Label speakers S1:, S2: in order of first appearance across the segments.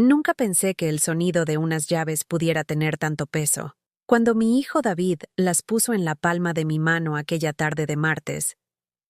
S1: Nunca pensé que el sonido de unas llaves pudiera tener tanto peso. Cuando mi hijo David las puso en la palma de mi mano aquella tarde de martes,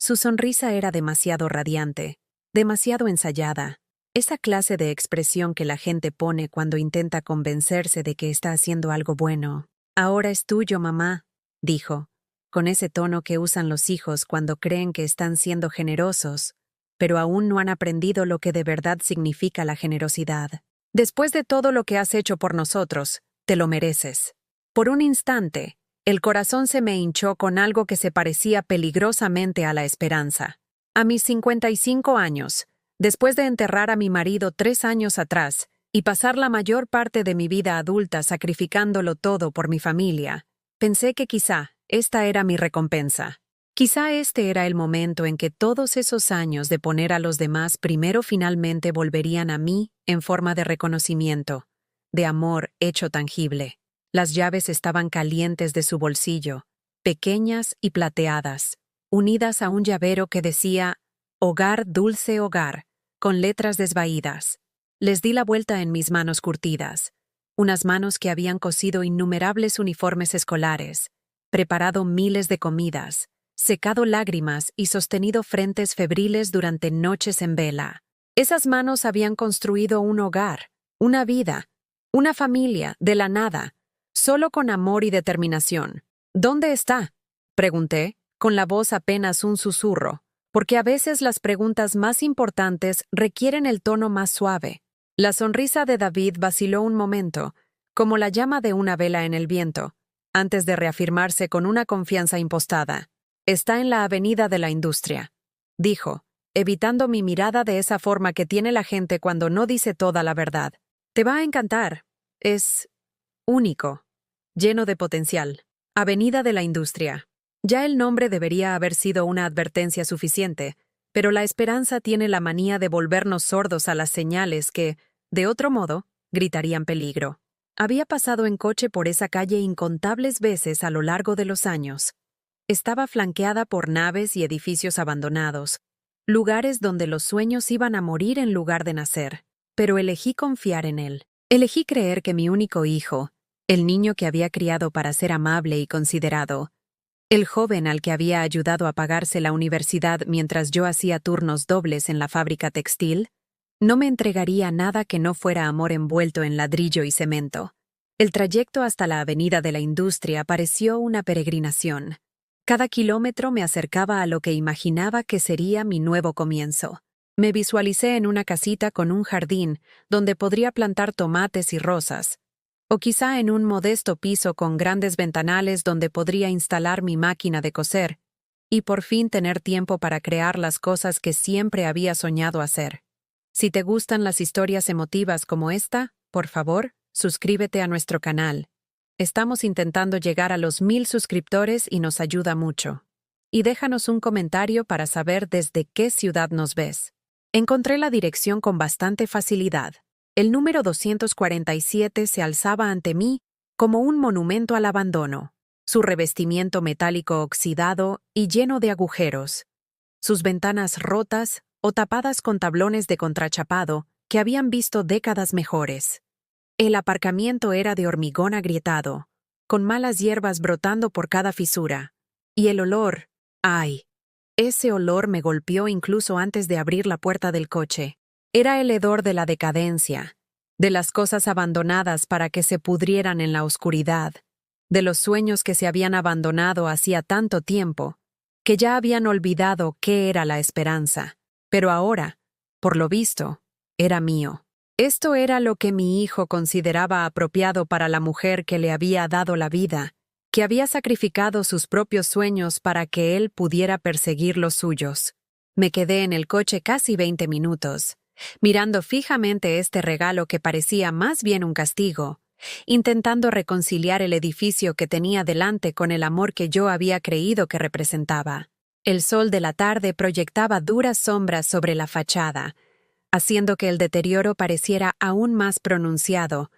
S1: su sonrisa era demasiado radiante, demasiado ensayada. Esa clase de expresión que la gente pone cuando intenta convencerse de que está haciendo algo bueno. «Ahora es tuyo, mamá», dijo, con ese tono que usan los hijos cuando creen que están siendo generosos, pero aún no han aprendido lo que de verdad significa la generosidad. «Después de todo lo que has hecho por nosotros, te lo mereces». Por un instante, el corazón se me hinchó con algo que se parecía peligrosamente a la esperanza. A mis 55 años, después de enterrar a mi marido 3 años atrás y pasar la mayor parte de mi vida adulta sacrificándolo todo por mi familia, pensé que quizá esta era mi recompensa. Quizá este era el momento en que todos esos años de poner a los demás primero finalmente volverían a mí en forma de reconocimiento, de amor hecho tangible. Las llaves estaban calientes de su bolsillo, pequeñas y plateadas, unidas a un llavero que decía «Hogar, dulce hogar», con letras desvaídas. Les di la vuelta en mis manos curtidas, unas manos que habían cosido innumerables uniformes escolares, preparado miles de comidas, secado lágrimas y sostenido frentes febriles durante noches en vela. Esas manos habían construido un hogar, una vida, una familia, de la nada, solo con amor y determinación. «¿Dónde está?», pregunté, con la voz apenas un susurro, porque a veces las preguntas más importantes requieren el tono más suave. La sonrisa de David vaciló un momento, como la llama de una vela en el viento, antes de reafirmarse con una confianza impostada. «Está en la Avenida de la Industria», dijo, evitando mi mirada de esa forma que tiene la gente cuando no dice toda la verdad. «Te va a encantar. Es único, lleno de potencial. Avenida de la Industria». Ya el nombre debería haber sido una advertencia suficiente, pero la esperanza tiene la manía de volvernos sordos a las señales que, de otro modo, gritarían peligro. Había pasado en coche por esa calle incontables veces a lo largo de los años. Estaba flanqueada por naves y edificios abandonados, lugares donde los sueños iban a morir en lugar de nacer. Pero elegí confiar en él. Elegí creer que mi único hijo, el niño que había criado para ser amable y considerado, el joven al que había ayudado a pagarse la universidad mientras yo hacía turnos dobles en la fábrica textil, no me entregaría nada que no fuera amor envuelto en ladrillo y cemento. El trayecto hasta la Avenida de la Industria pareció una peregrinación. Cada kilómetro me acercaba a lo que imaginaba que sería mi nuevo comienzo. Me visualicé en una casita con un jardín donde podría plantar tomates y rosas, o quizá en un modesto piso con grandes ventanales donde podría instalar mi máquina de coser y por fin tener tiempo para crear las cosas que siempre había soñado hacer. Si te gustan las historias emotivas como esta, por favor, suscríbete a nuestro canal. Estamos intentando llegar a los 1000 suscriptores y nos ayuda mucho. Y déjanos un comentario para saber desde qué ciudad nos ves. Encontré la dirección con bastante facilidad. El número 247 se alzaba ante mí como un monumento al abandono, su revestimiento metálico oxidado y lleno de agujeros, sus ventanas rotas o tapadas con tablones de contrachapado que habían visto décadas mejores. El aparcamiento era de hormigón agrietado, con malas hierbas brotando por cada fisura, y el olor, ¡ay! Ese olor me golpeó incluso antes de abrir la puerta del coche. Era el hedor de la decadencia, de las cosas abandonadas para que se pudrieran en la oscuridad, de los sueños que se habían abandonado hacía tanto tiempo, que ya habían olvidado qué era la esperanza. Pero ahora, por lo visto, era mío. Esto era lo que mi hijo consideraba apropiado para la mujer que le había dado la vida, que había sacrificado sus propios sueños para que él pudiera perseguir los suyos. Me quedé en el coche casi 20 minutos, mirando fijamente este regalo que parecía más bien un castigo, intentando reconciliar el edificio que tenía delante con el amor que yo había creído que representaba. El sol de la tarde proyectaba duras sombras sobre la fachada, haciendo que el deterioro pareciera aún más pronunciado,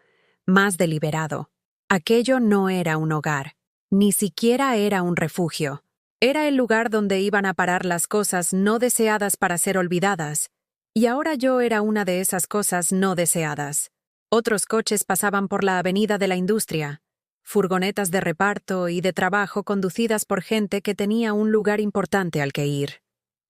S1: más deliberado. Aquello no era un hogar, ni siquiera era un refugio. Era el lugar donde iban a parar las cosas no deseadas para ser olvidadas, y ahora yo era una de esas cosas no deseadas. Otros coches pasaban por la avenida de la industria, furgonetas de reparto y de trabajo conducidas por gente que tenía un lugar importante al que ir,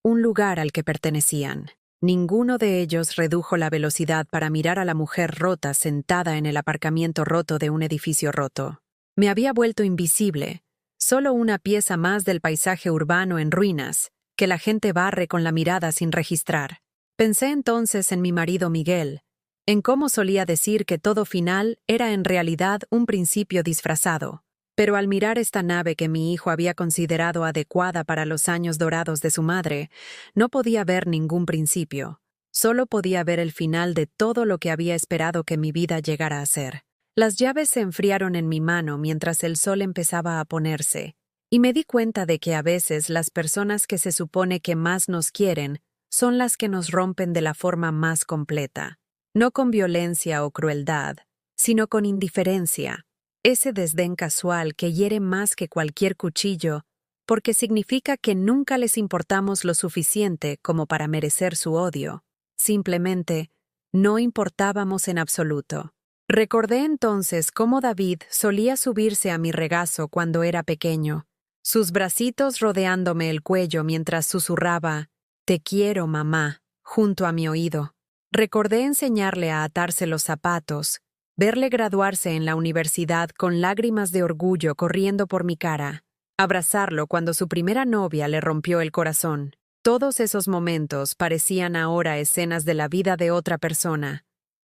S1: un lugar al que pertenecían. Ninguno de ellos redujo la velocidad para mirar a la mujer rota sentada en el aparcamiento roto de un edificio roto. Me había vuelto invisible, solo una pieza más del paisaje urbano en ruinas, que la gente barre con la mirada sin registrar. Pensé entonces en mi marido Miguel, en cómo solía decir que todo final era en realidad un principio disfrazado. Pero al mirar esta nave que mi hijo había considerado adecuada para los años dorados de su madre, no podía ver ningún principio. Solo podía ver el final de todo lo que había esperado que mi vida llegara a ser. Las llaves se enfriaron en mi mano mientras el sol empezaba a ponerse, y me di cuenta de que a veces las personas que se supone que más nos quieren son las que nos rompen de la forma más completa. No con violencia o crueldad, sino con indiferencia. Ese desdén casual que hiere más que cualquier cuchillo, porque significa que nunca les importamos lo suficiente como para merecer su odio. Simplemente, no importábamos en absoluto. Recordé entonces cómo David solía subirse a mi regazo cuando era pequeño, sus bracitos rodeándome el cuello mientras susurraba, «Te quiero, mamá», junto a mi oído. Recordé enseñarle a atarse los zapatos, verle graduarse en la universidad con lágrimas de orgullo corriendo por mi cara, abrazarlo cuando su primera novia le rompió el corazón. Todos esos momentos parecían ahora escenas de la vida de otra persona,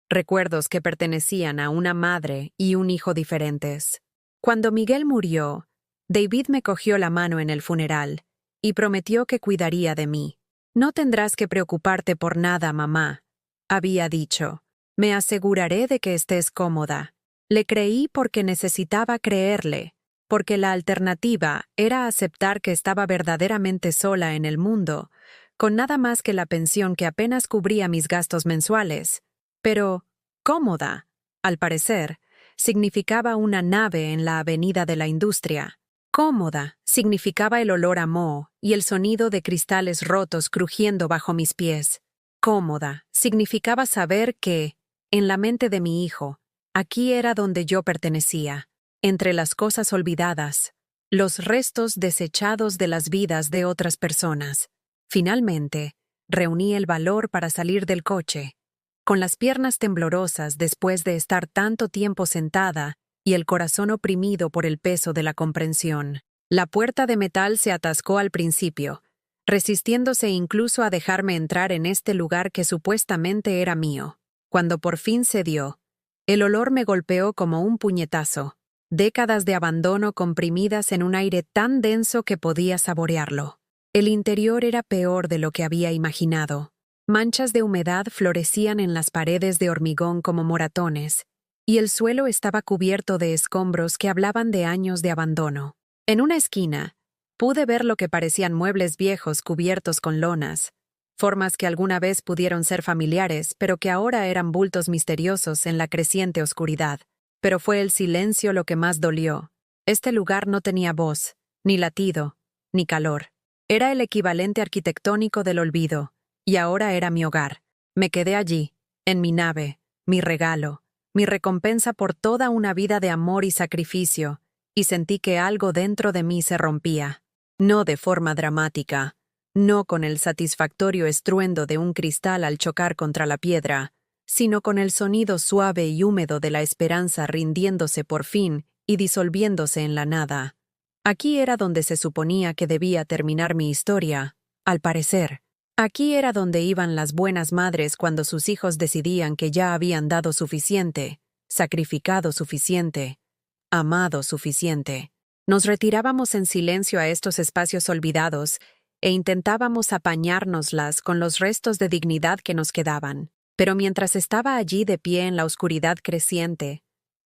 S1: recuerdos que pertenecían a una madre y un hijo diferentes. Cuando Miguel murió, David me cogió la mano en el funeral y prometió que cuidaría de mí. «No tendrás que preocuparte por nada, mamá», había dicho. «Me aseguraré de que estés cómoda». Le creí porque necesitaba creerle, porque la alternativa era aceptar que estaba verdaderamente sola en el mundo, con nada más que la pensión que apenas cubría mis gastos mensuales. Pero, cómoda, al parecer, significaba una nave en la avenida de la industria. Cómoda significaba el olor a moho y el sonido de cristales rotos crujiendo bajo mis pies. Cómoda significaba saber que, en la mente de mi hijo, aquí era donde yo pertenecía, entre las cosas olvidadas, los restos desechados de las vidas de otras personas. Finalmente, reuní el valor para salir del coche, con las piernas temblorosas después de estar tanto tiempo sentada y el corazón oprimido por el peso de la comprensión. La puerta de metal se atascó al principio, resistiéndose incluso a dejarme entrar en este lugar que supuestamente era mío. Cuando por fin cedió, el olor me golpeó como un puñetazo, décadas de abandono comprimidas en un aire tan denso que podía saborearlo. El interior era peor de lo que había imaginado. Manchas de humedad florecían en las paredes de hormigón como moratones, y el suelo estaba cubierto de escombros que hablaban de años de abandono. En una esquina, pude ver lo que parecían muebles viejos cubiertos con lonas, formas que alguna vez pudieron ser familiares, pero que ahora eran bultos misteriosos en la creciente oscuridad. Pero fue el silencio lo que más dolió. Este lugar no tenía voz, ni latido, ni calor. Era el equivalente arquitectónico del olvido, y ahora era mi hogar. Me quedé allí, en mi nave, mi regalo, mi recompensa por toda una vida de amor y sacrificio, y sentí que algo dentro de mí se rompía. No de forma dramática, no con el satisfactorio estruendo de un cristal al chocar contra la piedra, sino con el sonido suave y húmedo de la esperanza rindiéndose por fin y disolviéndose en la nada. Aquí era donde se suponía que debía terminar mi historia, al parecer. Aquí era donde iban las buenas madres cuando sus hijos decidían que ya habían dado suficiente, sacrificado suficiente, amado suficiente. Nos retirábamos en silencio a estos espacios olvidados e intentábamos apañárnoslas con los restos de dignidad que nos quedaban. Pero mientras estaba allí de pie en la oscuridad creciente,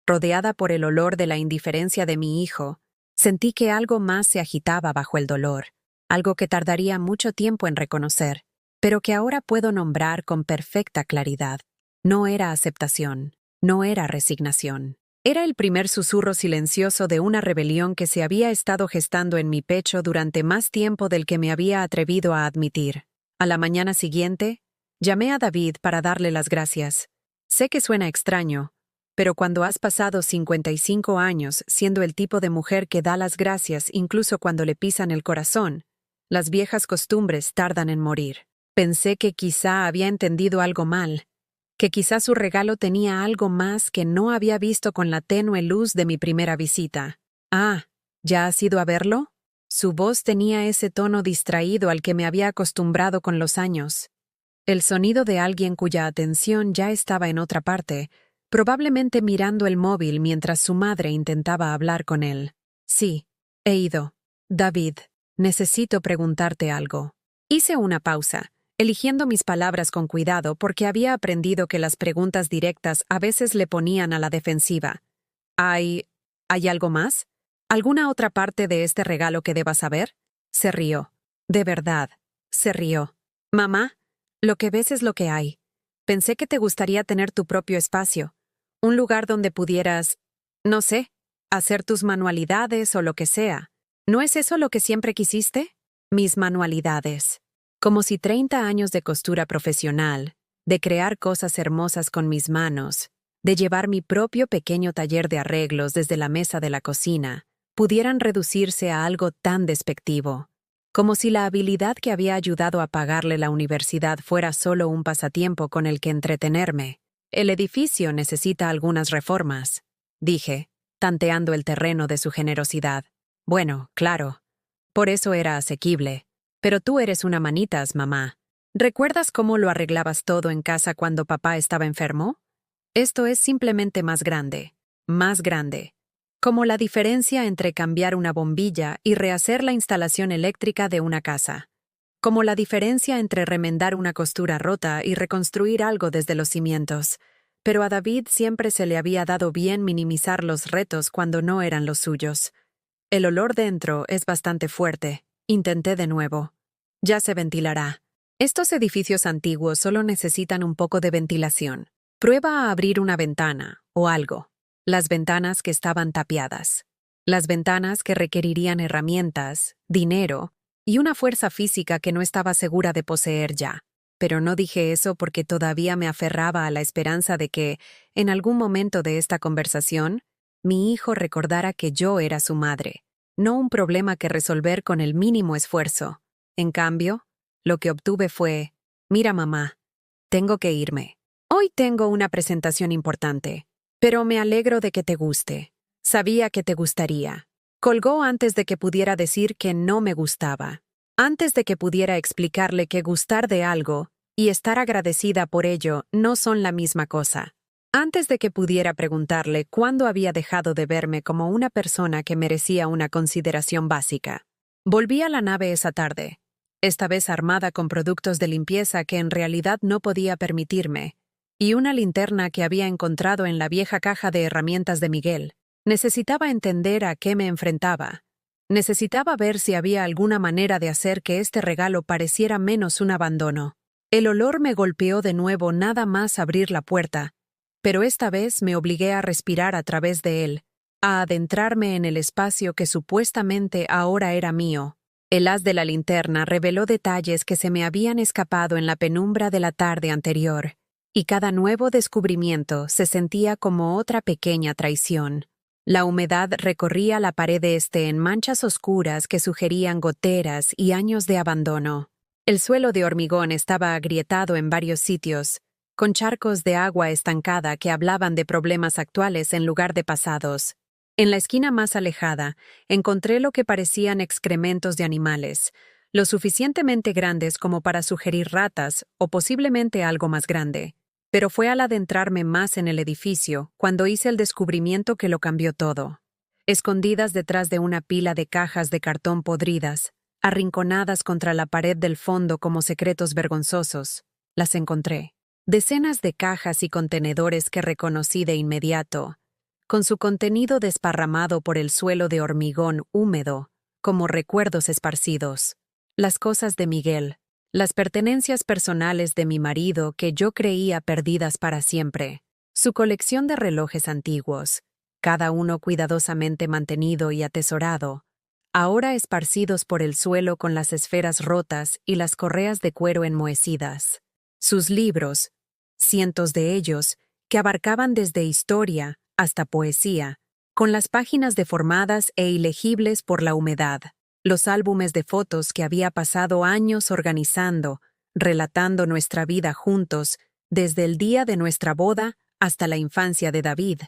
S1: rodeada por el olor de la indiferencia de mi hijo, sentí que algo más se agitaba bajo el dolor, algo que tardaría mucho tiempo en reconocer, pero que ahora puedo nombrar con perfecta claridad. No era aceptación, no era resignación. Era el primer susurro silencioso de una rebelión que se había estado gestando en mi pecho durante más tiempo del que me había atrevido a admitir. A la mañana siguiente, llamé a David para darle las gracias. Sé que suena extraño, Pero cuando has pasado 55 años siendo el tipo de mujer que da las gracias incluso cuando le pisan el corazón, las viejas costumbres tardan en morir. Pensé que quizá había entendido algo mal, que quizá su regalo tenía algo más que no había visto con la tenue luz de mi primera visita. Ah, ¿ya has ido a verlo? Su voz tenía ese tono distraído al que me había acostumbrado con los años. El sonido de alguien cuya atención ya estaba en otra parte, probablemente mirando el móvil mientras su madre intentaba hablar con él. Sí, he ido. David, necesito preguntarte algo. Hice una pausa, eligiendo mis palabras con cuidado porque había aprendido que las preguntas directas a veces le ponían a la defensiva. ¿Hay algo más? ¿Alguna otra parte de este regalo que deba saber? Se rió. De verdad, se rió. Mamá, lo que ves es lo que hay. Pensé que te gustaría tener tu propio espacio. Un lugar donde pudieras, no sé, hacer tus manualidades o lo que sea. ¿No es eso lo que siempre quisiste? Mis manualidades. Como si 30 años de costura profesional, de crear cosas hermosas con mis manos, de llevar mi propio pequeño taller de arreglos desde la mesa de la cocina, pudieran reducirse a algo tan despectivo. Como si la habilidad que había ayudado a pagarle la universidad fuera solo un pasatiempo con el que entretenerme. El edificio necesita algunas reformas, dije, tanteando el terreno de su generosidad. Bueno, claro. Por eso era asequible. Pero tú eres una manitas, mamá. ¿Recuerdas cómo lo arreglabas todo en casa cuando papá estaba enfermo? Esto es simplemente más grande. Más grande. Como la diferencia entre cambiar una bombilla y rehacer la instalación eléctrica de una casa. Como la diferencia entre remendar una costura rota y reconstruir algo desde los cimientos. Pero a David siempre se le había dado bien minimizar los retos cuando no eran los suyos. El olor dentro es bastante fuerte. Intenté de nuevo. Ya se ventilará. Estos edificios antiguos solo necesitan un poco de ventilación. Prueba a abrir una ventana, o algo. Las ventanas que estaban tapiadas. Las ventanas que requerirían herramientas, dinero y una fuerza física que no estaba segura de poseer ya. Pero no dije eso porque todavía me aferraba a la esperanza de que, en algún momento de esta conversación, mi hijo recordara que yo era su madre, no un problema que resolver con el mínimo esfuerzo. En cambio, lo que obtuve fue, mira mamá, tengo que irme. Hoy tengo una presentación importante, pero me alegro de que te guste. Sabía que te gustaría. Colgó antes de que pudiera decir que no me gustaba. Antes de que pudiera explicarle que gustar de algo y estar agradecida por ello no son la misma cosa. Antes de que pudiera preguntarle cuándo había dejado de verme como una persona que merecía una consideración básica. Volví a la nave esa tarde, esta vez armada con productos de limpieza que en realidad no podía permitirme, y una linterna que había encontrado en la vieja caja de herramientas de Miguel. Necesitaba entender a qué me enfrentaba. Necesitaba ver si había alguna manera de hacer que este regalo pareciera menos un abandono. El olor me golpeó de nuevo nada más abrir la puerta, pero esta vez me obligué a respirar a través de él, a adentrarme en el espacio que supuestamente ahora era mío. El haz de la linterna reveló detalles que se me habían escapado en la penumbra de la tarde anterior, y cada nuevo descubrimiento se sentía como otra pequeña traición. La humedad recorría la pared en manchas oscuras que sugerían goteras y años de abandono. El suelo de hormigón estaba agrietado en varios sitios, con charcos de agua estancada que hablaban de problemas actuales en lugar de pasados. En la esquina más alejada, encontré lo que parecían excrementos de animales, lo suficientemente grandes como para sugerir ratas o posiblemente algo más grande. Pero fue al adentrarme más en el edificio cuando hice el descubrimiento que lo cambió todo. Escondidas detrás de una pila de cajas de cartón podridas, arrinconadas contra la pared del fondo como secretos vergonzosos, las encontré. Decenas de cajas y contenedores que reconocí de inmediato, con su contenido desparramado por el suelo de hormigón húmedo, como recuerdos esparcidos. Las cosas de Miguel. Las pertenencias personales de mi marido que yo creía perdidas para siempre. Su colección de relojes antiguos, cada uno cuidadosamente mantenido y atesorado, ahora esparcidos por el suelo con las esferas rotas y las correas de cuero enmohecidas. Sus libros, cientos de ellos, que abarcaban desde historia hasta poesía, con las páginas deformadas e ilegibles por la humedad, los álbumes de fotos que había pasado años organizando, relatando nuestra vida juntos, desde el día de nuestra boda hasta la infancia de David,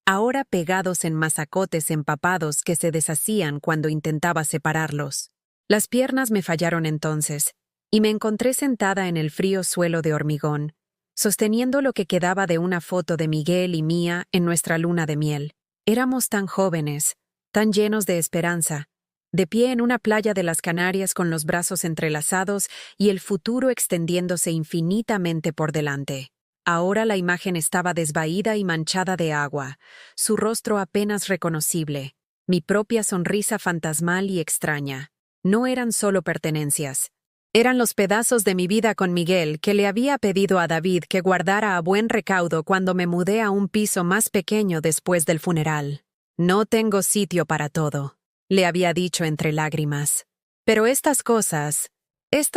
S1: ahora pegados en masacotes empapados que se deshacían cuando intentaba separarlos. Las piernas me fallaron entonces, y me encontré sentada en el frío suelo de hormigón, sosteniendo lo que quedaba de una foto de Miguel y mía en nuestra luna de miel. Éramos tan jóvenes, tan llenos de esperanza, de pie en una playa de las Canarias con los brazos entrelazados y el futuro extendiéndose infinitamente por delante. Ahora la imagen estaba desvaída y manchada de agua, su rostro apenas reconocible, mi propia sonrisa fantasmal y extraña. No eran solo pertenencias. Eran los pedazos de mi vida con Miguel que le había pedido a David que guardara a buen recaudo cuando me mudé a un piso más pequeño después del funeral. No tengo sitio para todo, le había dicho entre lágrimas. Pero estas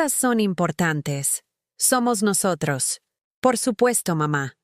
S1: son importantes. Somos nosotros. Por supuesto, mamá,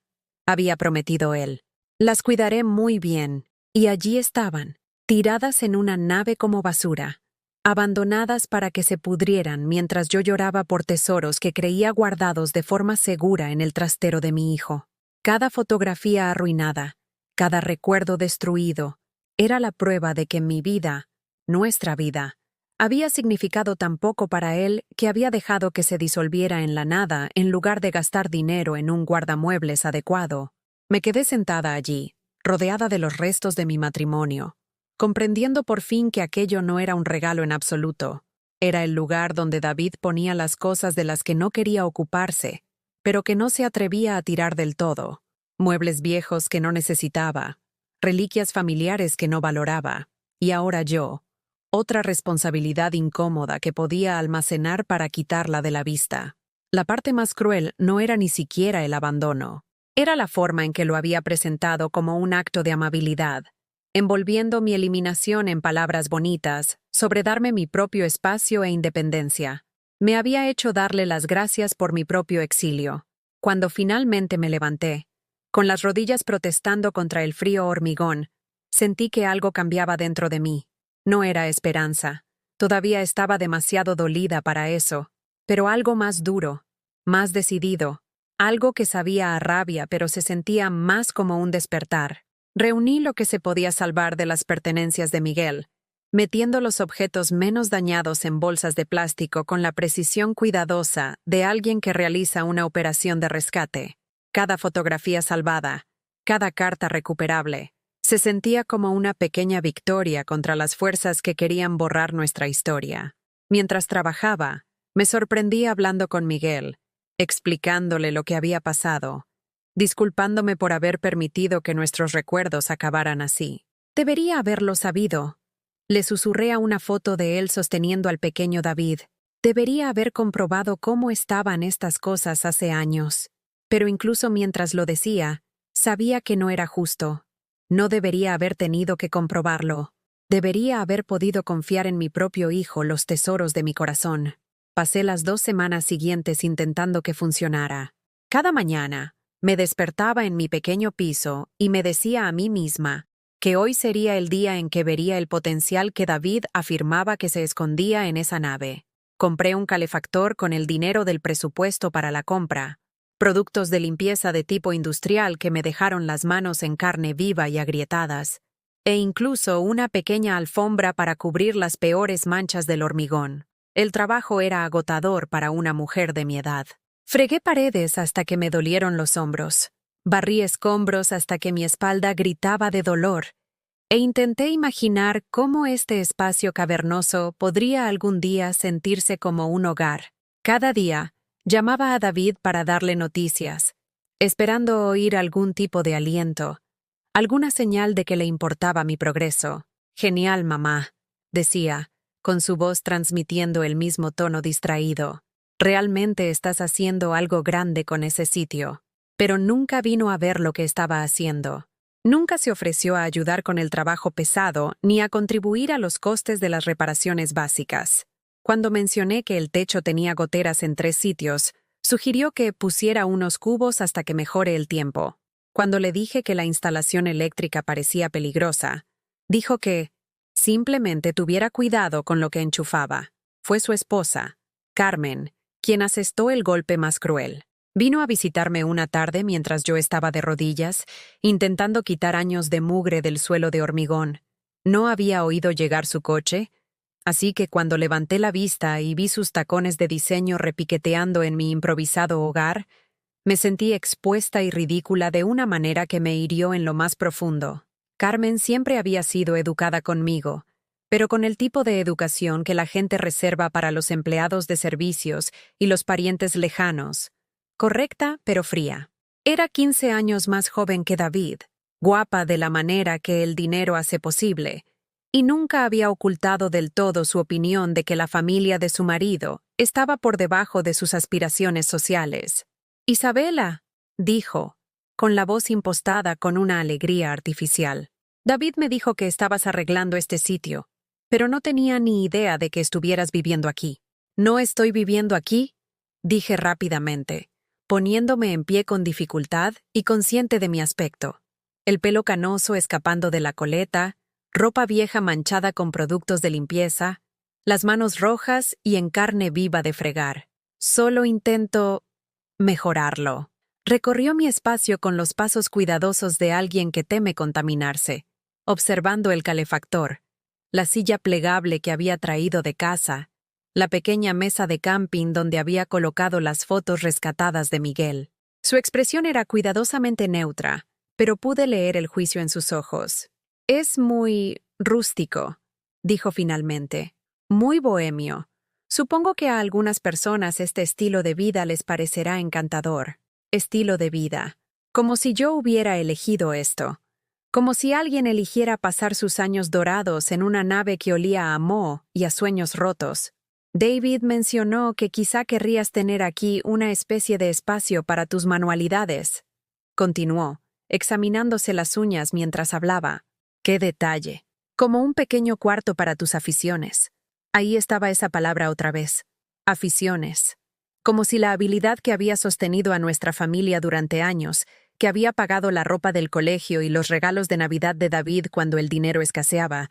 S1: había prometido él. Las cuidaré muy bien. Y allí estaban, tiradas en una nave como basura, abandonadas para que se pudrieran mientras yo lloraba por tesoros que creía guardados de forma segura en el trastero de mi hijo. Cada fotografía arruinada, cada recuerdo destruido, era la prueba de que mi vida, nuestra vida, había significado tan poco para él que había dejado que se disolviera en la nada en lugar de gastar dinero en un guardamuebles adecuado. Me quedé sentada allí, rodeada de los restos de mi matrimonio, comprendiendo por fin que aquello no era un regalo en absoluto. Era el lugar donde David ponía las cosas de las que no quería ocuparse, pero que no se atrevía a tirar del todo. Muebles viejos que no necesitaba, reliquias familiares que no valoraba, y ahora yo, otra responsabilidad incómoda que podía almacenar para quitarla de la vista. La parte más cruel no era ni siquiera el abandono. Era la forma en que lo había presentado como un acto de amabilidad, envolviendo mi eliminación en palabras bonitas, sobre darme mi propio espacio e independencia. Me había hecho darle las gracias por mi propio exilio. Cuando finalmente me levanté, con las rodillas protestando contra el frío hormigón, sentí que algo cambiaba dentro de mí. No era esperanza. Todavía estaba demasiado dolida para eso, pero algo más duro, más decidido, algo que sabía a rabia pero se sentía más como un despertar. Reuní lo que se podía salvar de las pertenencias de Miguel, metiendo los objetos menos dañados en bolsas de plástico con la precisión cuidadosa de alguien que realiza una operación de rescate. Cada fotografía salvada, cada carta recuperable, se sentía como una pequeña victoria contra las fuerzas que querían borrar nuestra historia. Mientras trabajaba, me sorprendí hablando con Miguel, explicándole lo que había pasado, disculpándome por haber permitido que nuestros recuerdos acabaran así. Debería haberlo sabido. Le susurré a una foto de él sosteniendo al pequeño David. Debería haber comprobado cómo estaban estas cosas hace años. Pero incluso mientras lo decía, sabía que no era justo. No debería haber tenido que comprobarlo. Debería haber podido confiar en mi propio hijo los tesoros de mi corazón. Pasé las 2 semanas siguientes intentando que funcionara. Cada mañana, me despertaba en mi pequeño piso y me decía a mí misma que hoy sería el día en que vería el potencial que David afirmaba que se escondía en esa nave. Compré un calefactor con el dinero del presupuesto para la compra, productos de limpieza de tipo industrial que me dejaron las manos en carne viva y agrietadas, e incluso una pequeña alfombra para cubrir las peores manchas del hormigón. El trabajo era agotador para una mujer de mi edad. Fregué paredes hasta que me dolieron los hombros, barrí escombros hasta que mi espalda gritaba de dolor, e intenté imaginar cómo este espacio cavernoso podría algún día sentirse como un hogar. Cada día, llamaba a David para darle noticias, esperando oír algún tipo de aliento, alguna señal de que le importaba mi progreso. «Genial, mamá», decía, con su voz transmitiendo el mismo tono distraído. «Realmente estás haciendo algo grande con ese sitio». Pero nunca vino a ver lo que estaba haciendo. Nunca se ofreció a ayudar con el trabajo pesado ni a contribuir a los costes de las reparaciones básicas. Cuando mencioné que el techo tenía goteras en 3 sitios, sugirió que pusiera unos cubos hasta que mejore el tiempo. Cuando le dije que la instalación eléctrica parecía peligrosa, dijo que simplemente tuviera cuidado con lo que enchufaba. Fue su esposa, Carmen, quien asestó el golpe más cruel. Vino a visitarme una tarde mientras yo estaba de rodillas, intentando quitar años de mugre del suelo de hormigón. No había oído llegar su coche, así que cuando levanté la vista y vi sus tacones de diseño repiqueteando en mi improvisado hogar, me sentí expuesta y ridícula de una manera que me hirió en lo más profundo. Carmen siempre había sido educada conmigo, pero con el tipo de educación que la gente reserva para los empleados de servicios y los parientes lejanos. Correcta, pero fría. Era 15 años más joven que David, guapa de la manera que el dinero hace posible, y nunca había ocultado del todo su opinión de que la familia de su marido estaba por debajo de sus aspiraciones sociales. «Isabela», dijo, con la voz impostada con una alegría artificial. «David me dijo que estabas arreglando este sitio, pero no tenía ni idea de que estuvieras viviendo aquí». «¿No estoy viviendo aquí?», dije rápidamente, poniéndome en pie con dificultad y consciente de mi aspecto. El pelo canoso escapando de la coleta, ropa vieja manchada con productos de limpieza, las manos rojas y en carne viva de fregar. Solo intento mejorarlo. Recorrió mi espacio con los pasos cuidadosos de alguien que teme contaminarse, observando el calefactor, la silla plegable que había traído de casa, la pequeña mesa de camping donde había colocado las fotos rescatadas de Miguel. Su expresión era cuidadosamente neutra, pero pude leer el juicio en sus ojos. «Es muy rústico», dijo finalmente. «Muy bohemio. Supongo que a algunas personas este estilo de vida les parecerá encantador. Estilo de vida. Como si yo hubiera elegido esto. Como si alguien eligiera pasar sus años dorados en una nave que olía a moho y a sueños rotos. David mencionó que quizá querrías tener aquí una especie de espacio para tus manualidades», continuó, examinándose las uñas mientras hablaba. «¡Qué detalle! Como un pequeño cuarto para tus aficiones». Ahí estaba esa palabra otra vez. Aficiones. Como si la habilidad que había sostenido a nuestra familia durante años, que había pagado la ropa del colegio y los regalos de Navidad de David cuando el dinero escaseaba,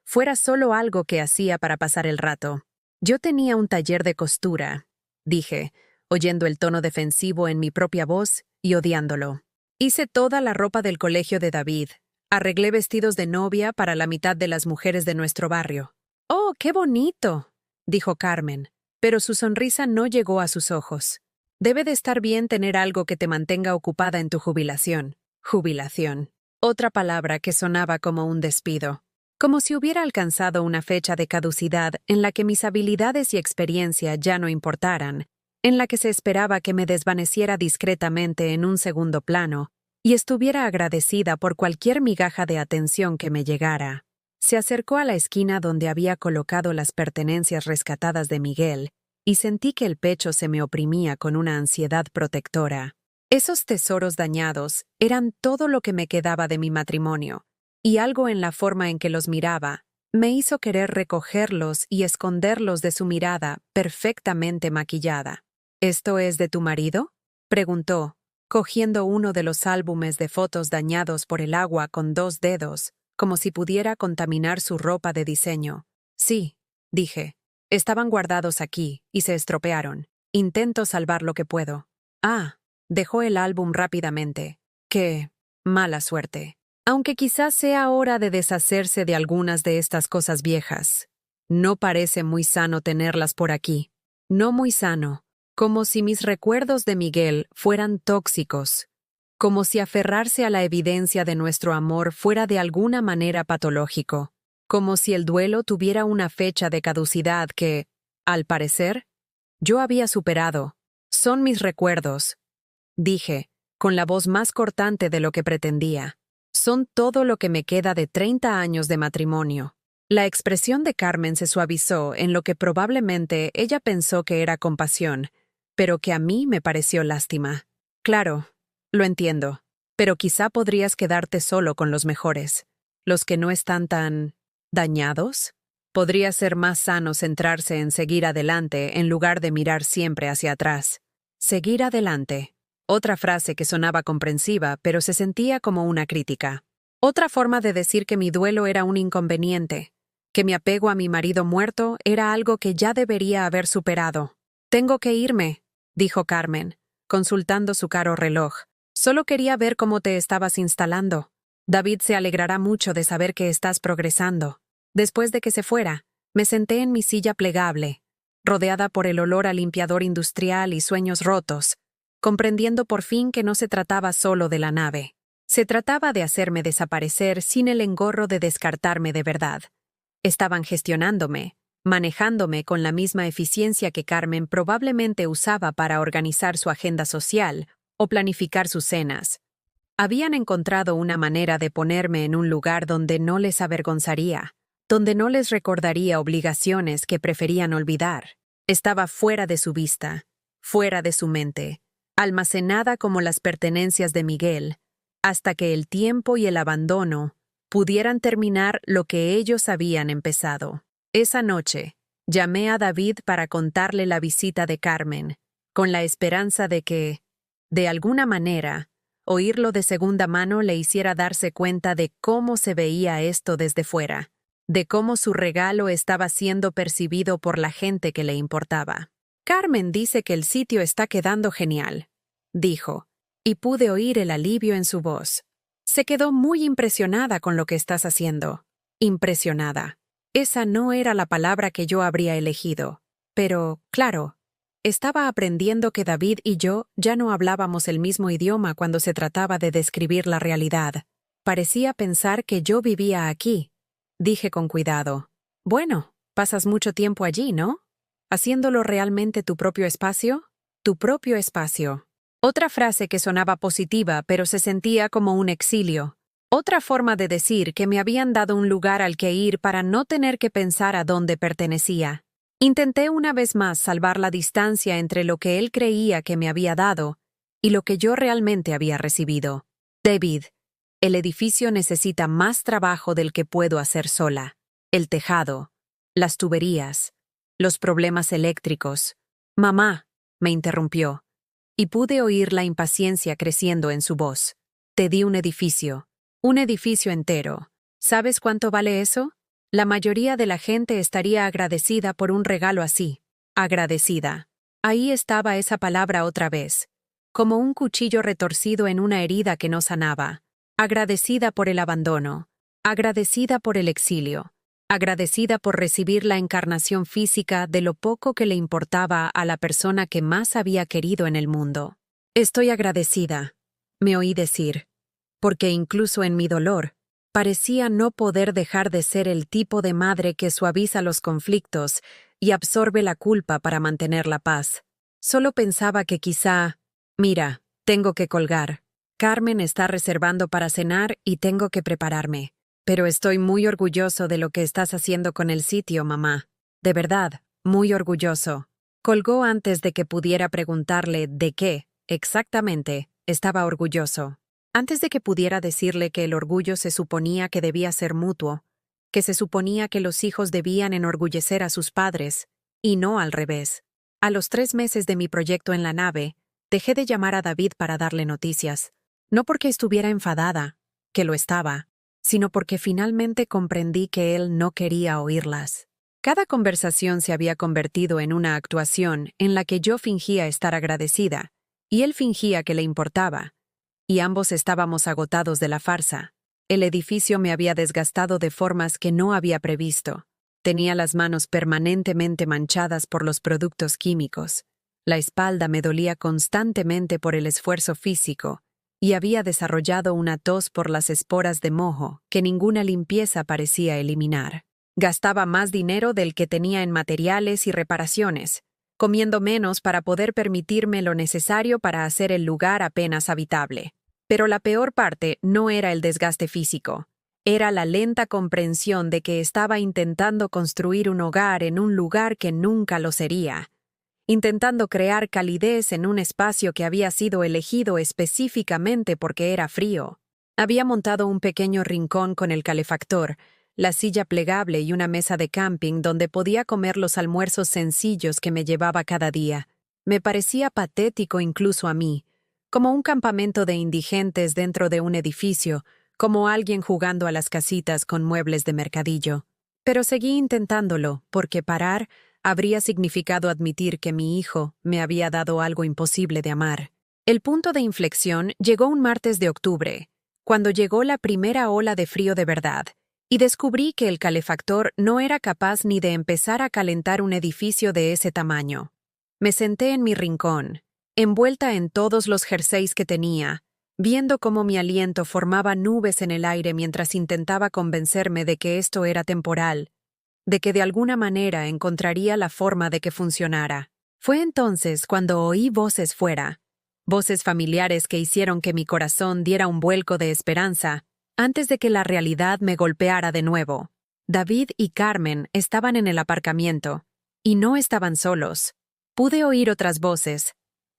S1: fuera solo algo que hacía para pasar el rato. «Yo tenía un taller de costura», dije, oyendo el tono defensivo en mi propia voz y odiándolo. «Hice toda la ropa del colegio de David. Arreglé vestidos de novia para la mitad de las mujeres de nuestro barrio». «¡Oh, qué bonito!», dijo Carmen, pero su sonrisa no llegó a sus ojos. «Debe de estar bien tener algo que te mantenga ocupada en tu jubilación». Jubilación. Otra palabra que sonaba como un despido. Como si hubiera alcanzado una fecha de caducidad en la que mis habilidades y experiencia ya no importaran, en la que se esperaba que me desvaneciera discretamente en un segundo plano y estuviera agradecida por cualquier migaja de atención que me llegara. Se acercó a la esquina donde había colocado las pertenencias rescatadas de Miguel y sentí que el pecho se me oprimía con una ansiedad protectora. Esos tesoros dañados eran todo lo que me quedaba de mi matrimonio, y algo en la forma en que los miraba me hizo querer recogerlos y esconderlos de su mirada perfectamente maquillada. «¿Esto es de tu marido?», preguntó, cogiendo uno de los álbumes de fotos dañados por el agua con 2 dedos, como si pudiera contaminar su ropa de diseño. «Sí», dije. «Estaban guardados aquí y se estropearon. Intento salvar lo que puedo». «Ah», dejó el álbum rápidamente. «Qué mala suerte. Aunque quizás sea hora de deshacerse de algunas de estas cosas viejas. No parece muy sano tenerlas por aquí. No muy sano. Como si mis recuerdos de Miguel fueran tóxicos. Como si aferrarse a la evidencia de nuestro amor fuera de alguna manera patológico. Como si el duelo tuviera una fecha de caducidad que, al parecer, yo había superado. Son mis recuerdos», dije, con la voz más cortante de lo que pretendía. «Son todo lo que me queda de 30 años de matrimonio». La expresión de Carmen se suavizó en lo que probablemente ella pensó que era compasión, pero que a mí me pareció lástima. «Claro, lo entiendo, pero quizá podrías quedarte solo con los mejores, los que no están tan dañados. Podría ser más sano centrarse en seguir adelante en lugar de mirar siempre hacia atrás». «Seguir adelante», Otra frase que sonaba comprensiva, pero se sentía como una crítica. Otra forma de decir que mi duelo era un inconveniente, que mi apego a mi marido muerto era algo que ya debería haber superado. «Tengo que irme», dijo Carmen, consultando su caro reloj. «Solo quería ver cómo te estabas instalando. David se alegrará mucho de saber que estás progresando». Después de que se fuera, me senté en mi silla plegable, rodeada por el olor a limpiador industrial y sueños rotos, comprendiendo por fin que no se trataba solo de la nave. Se trataba de hacerme desaparecer sin el engorro de descartarme de verdad. Estaban gestionándome, manejándome con la misma eficiencia que Carmen probablemente usaba para organizar su agenda social o planificar sus cenas. Habían encontrado una manera de ponerme en un lugar donde no les avergonzaría, donde no les recordaría obligaciones que preferían olvidar. Estaba fuera de su vista, fuera de su mente, almacenada como las pertenencias de Miguel, hasta que el tiempo y el abandono pudieran terminar lo que ellos habían empezado. Esa noche, llamé a David para contarle la visita de Carmen, con la esperanza de que, de alguna manera, oírlo de segunda mano le hiciera darse cuenta de cómo se veía esto desde fuera, de cómo su regalo estaba siendo percibido por la gente que le importaba. «Carmen dice que el sitio está quedando genial», dijo, y pude oír el alivio en su voz. «Se quedó muy impresionada con lo que estás haciendo». Impresionada. Esa no era la palabra que yo habría elegido. Pero, claro, estaba aprendiendo que David y yo ya no hablábamos el mismo idioma cuando se trataba de describir la realidad. Parecía pensar que yo vivía aquí. Dije con cuidado. «Bueno, pasas mucho tiempo allí, ¿no? ¿Haciéndolo realmente tu propio espacio?» «Tu propio espacio». Otra frase que sonaba positiva, pero se sentía como un exilio. Otra forma de decir que me habían dado un lugar al que ir para no tener que pensar a dónde pertenecía. Intenté una vez más salvar la distancia entre lo que él creía que me había dado y lo que yo realmente había recibido. «David, el edificio necesita más trabajo del que puedo hacer sola. El tejado, las tuberías, los problemas eléctricos». «Mamá», me interrumpió, y pude oír la impaciencia creciendo en su voz. «Te di un edificio entero. ¿Sabes cuánto vale eso? La mayoría de la gente estaría agradecida por un regalo así. Agradecida». Ahí estaba esa palabra otra vez, como un cuchillo retorcido en una herida que no sanaba. Agradecida por el abandono, agradecida por el exilio, agradecida por recibir la encarnación física de lo poco que le importaba a la persona que más había querido en el mundo. «Estoy agradecida», me oí decir, porque incluso en mi dolor, parecía no poder dejar de ser el tipo de madre que suaviza los conflictos y absorbe la culpa para mantener la paz. Solo pensaba que quizá, «Mira, tengo que colgar. Carmen está reservando para cenar y tengo que prepararme. Pero estoy muy orgulloso de lo que estás haciendo con el sitio, mamá. De verdad, muy orgulloso». Colgó antes de que pudiera preguntarle de qué, exactamente, estaba orgulloso. Antes de que pudiera decirle que el orgullo se suponía que debía ser mutuo, que se suponía que los hijos debían enorgullecer a sus padres, y no al revés. A los 3 meses de mi proyecto en la nave, dejé de llamar a David para darle noticias. No porque estuviera enfadada, que lo estaba, sino porque finalmente comprendí que él no quería oírlas. Cada conversación se había convertido en una actuación en la que yo fingía estar agradecida, y él fingía que le importaba, y ambos estábamos agotados de la farsa. El edificio me había desgastado de formas que no había previsto. Tenía las manos permanentemente manchadas por los productos químicos. La espalda me dolía constantemente por el esfuerzo físico, y había desarrollado una tos por las esporas de moho que ninguna limpieza parecía eliminar. Gastaba más dinero del que tenía en materiales y reparaciones, comiendo menos para poder permitirme lo necesario para hacer el lugar apenas habitable. Pero la peor parte no era el desgaste físico, era la lenta comprensión de que estaba intentando construir un hogar en un lugar que nunca lo sería, intentando crear calidez en un espacio que había sido elegido específicamente porque era frío. Había montado un pequeño rincón con el calefactor, la silla plegable y una mesa de camping donde podía comer los almuerzos sencillos que me llevaba cada día. Me parecía patético incluso a mí, como un campamento de indigentes dentro de un edificio, como alguien jugando a las casitas con muebles de mercadillo. Pero seguí intentándolo, porque parar habría significado admitir que mi hijo me había dado algo imposible de amar. El punto de inflexión llegó un martes de octubre, cuando llegó la primera ola de frío de verdad, y descubrí que el calefactor no era capaz ni de empezar a calentar un edificio de ese tamaño. Me senté en mi rincón, envuelta en todos los jerseys que tenía, viendo cómo mi aliento formaba nubes en el aire mientras intentaba convencerme de que esto era temporal, de que de alguna manera encontraría la forma de que funcionara. Fue entonces cuando oí voces fuera, voces familiares que hicieron que mi corazón diera un vuelco de esperanza antes de que la realidad me golpeara de nuevo. David y Carmen estaban en el aparcamiento, y no estaban solos. Pude oír otras voces,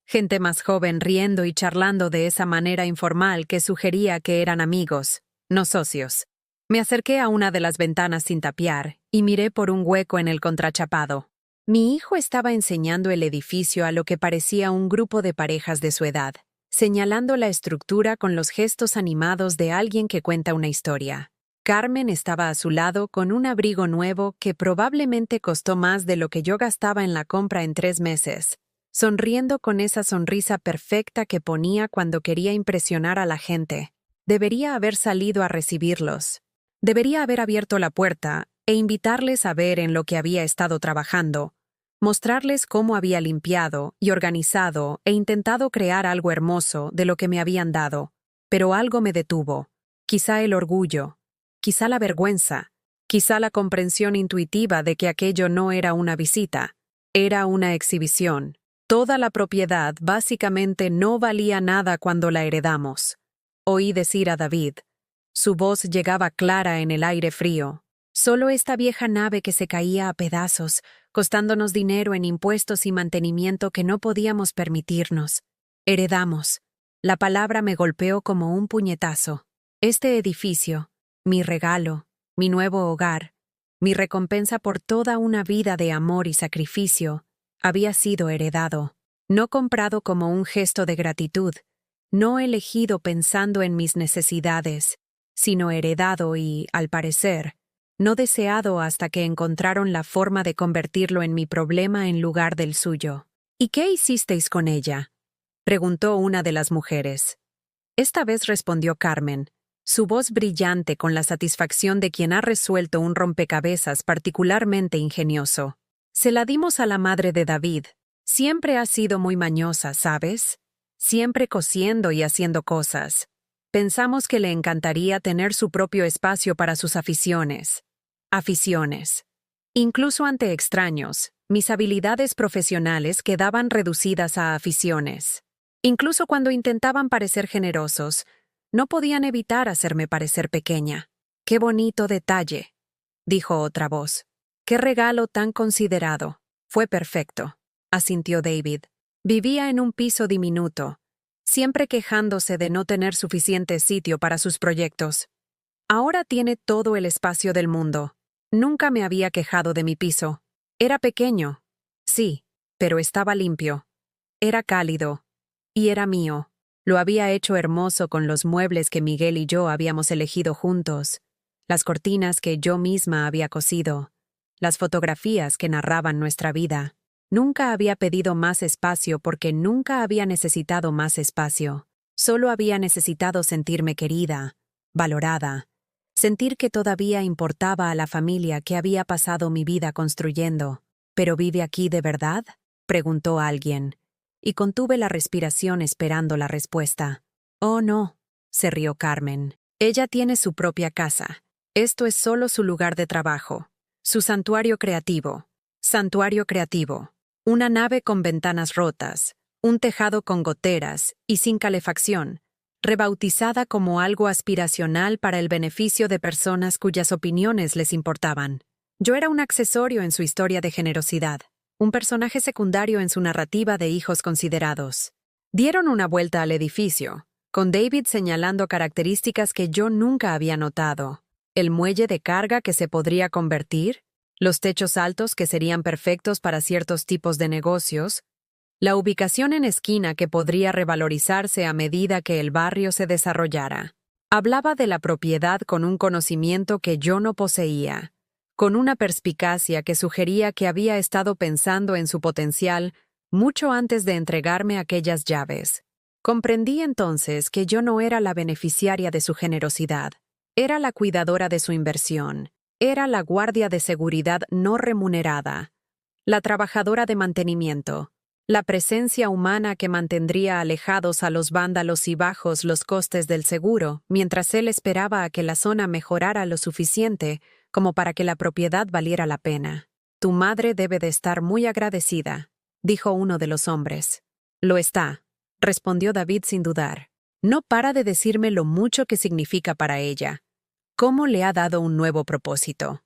S1: gente más joven riendo y charlando de esa manera informal que sugería que eran amigos, no socios. Me acerqué a una de las ventanas sin tapiar y miré por un hueco en el contrachapado. Mi hijo estaba enseñando el edificio a lo que parecía un grupo de parejas de su edad, señalando la estructura con los gestos animados de alguien que cuenta una historia. Carmen estaba a su lado con un abrigo nuevo que probablemente costó más de lo que yo gastaba en la compra en 3 meses, sonriendo con esa sonrisa perfecta que ponía cuando quería impresionar a la gente. Debería haber salido a recibirlos. Debería haber abierto la puerta e invitarles a ver en lo que había estado trabajando, mostrarles cómo había limpiado y organizado e intentado crear algo hermoso de lo que me habían dado. Pero algo me detuvo. Quizá el orgullo, quizá la vergüenza, quizá la comprensión intuitiva de que aquello no era una visita, era una exhibición. Toda la propiedad básicamente no valía nada cuando la heredamos. Oí decir a David. Su voz llegaba clara en el aire frío. Solo esta vieja nave que se caía a pedazos, costándonos dinero en impuestos y mantenimiento que no podíamos permitirnos. Heredamos. La palabra me golpeó como un puñetazo. Este edificio, mi regalo, mi nuevo hogar, mi recompensa por toda una vida de amor y sacrificio, había sido heredado, no comprado como un gesto de gratitud, no elegido pensando en mis necesidades, sino heredado y, al parecer, no deseado hasta que encontraron la forma de convertirlo en mi problema en lugar del suyo. ¿Y qué hicisteis con ella?, preguntó una de las mujeres. Esta vez respondió Carmen, su voz brillante con la satisfacción de quien ha resuelto un rompecabezas particularmente ingenioso. Se la dimos a la madre de David. Siempre ha sido muy mañosa, ¿sabes? Siempre cosiendo y haciendo cosas. Pensamos que le encantaría tener su propio espacio para sus aficiones. Aficiones. Incluso ante extraños, mis habilidades profesionales quedaban reducidas a aficiones. Incluso cuando intentaban parecer generosos, no podían evitar hacerme parecer pequeña. ¡Qué bonito detalle!, dijo otra voz. ¡Qué regalo tan considerado! Fue perfecto, asintió David. Vivía en un piso diminuto, siempre quejándose de no tener suficiente sitio para sus proyectos. Ahora tiene todo el espacio del mundo. Nunca me había quejado de mi piso. Era pequeño, sí, pero estaba limpio. Era cálido. Y era mío. Lo había hecho hermoso con los muebles que Miguel y yo habíamos elegido juntos, las cortinas que yo misma había cosido, las fotografías que narraban nuestra vida. Nunca había pedido más espacio porque nunca había necesitado más espacio. Solo había necesitado sentirme querida, valorada, sentir que todavía importaba a la familia que había pasado mi vida construyendo. ¿Pero vive aquí de verdad?, preguntó alguien, y contuve la respiración esperando la respuesta. Oh, no, se rió Carmen. Ella tiene su propia casa. Esto es solo su lugar de trabajo. Su santuario creativo. Santuario creativo. Una nave con ventanas rotas, un tejado con goteras y sin calefacción, rebautizada como algo aspiracional para el beneficio de personas cuyas opiniones les importaban. Yo era un accesorio en su historia de generosidad, un personaje secundario en su narrativa de hijos considerados. Dieron una vuelta al edificio, con David señalando características que yo nunca había notado. El muelle de carga que se podría convertir, los techos altos que serían perfectos para ciertos tipos de negocios, La ubicación en esquina que podría revalorizarse a medida que el barrio se desarrollara. Hablaba de la propiedad con un conocimiento que yo no poseía, con una perspicacia que sugería que había estado pensando en su potencial mucho antes de entregarme aquellas llaves. Comprendí entonces que yo no era la beneficiaria de su generosidad, era la cuidadora de su inversión, era la guardia de seguridad no remunerada, la trabajadora de mantenimiento, la presencia humana que mantendría alejados a los vándalos y bajos los costes del seguro, mientras él esperaba a que la zona mejorara lo suficiente como para que la propiedad valiera la pena. Tu madre debe de estar muy agradecida, dijo uno de los hombres. Lo está, respondió David sin dudar. No para de decirme lo mucho que significa para ella. ¿Cómo le ha dado un nuevo propósito?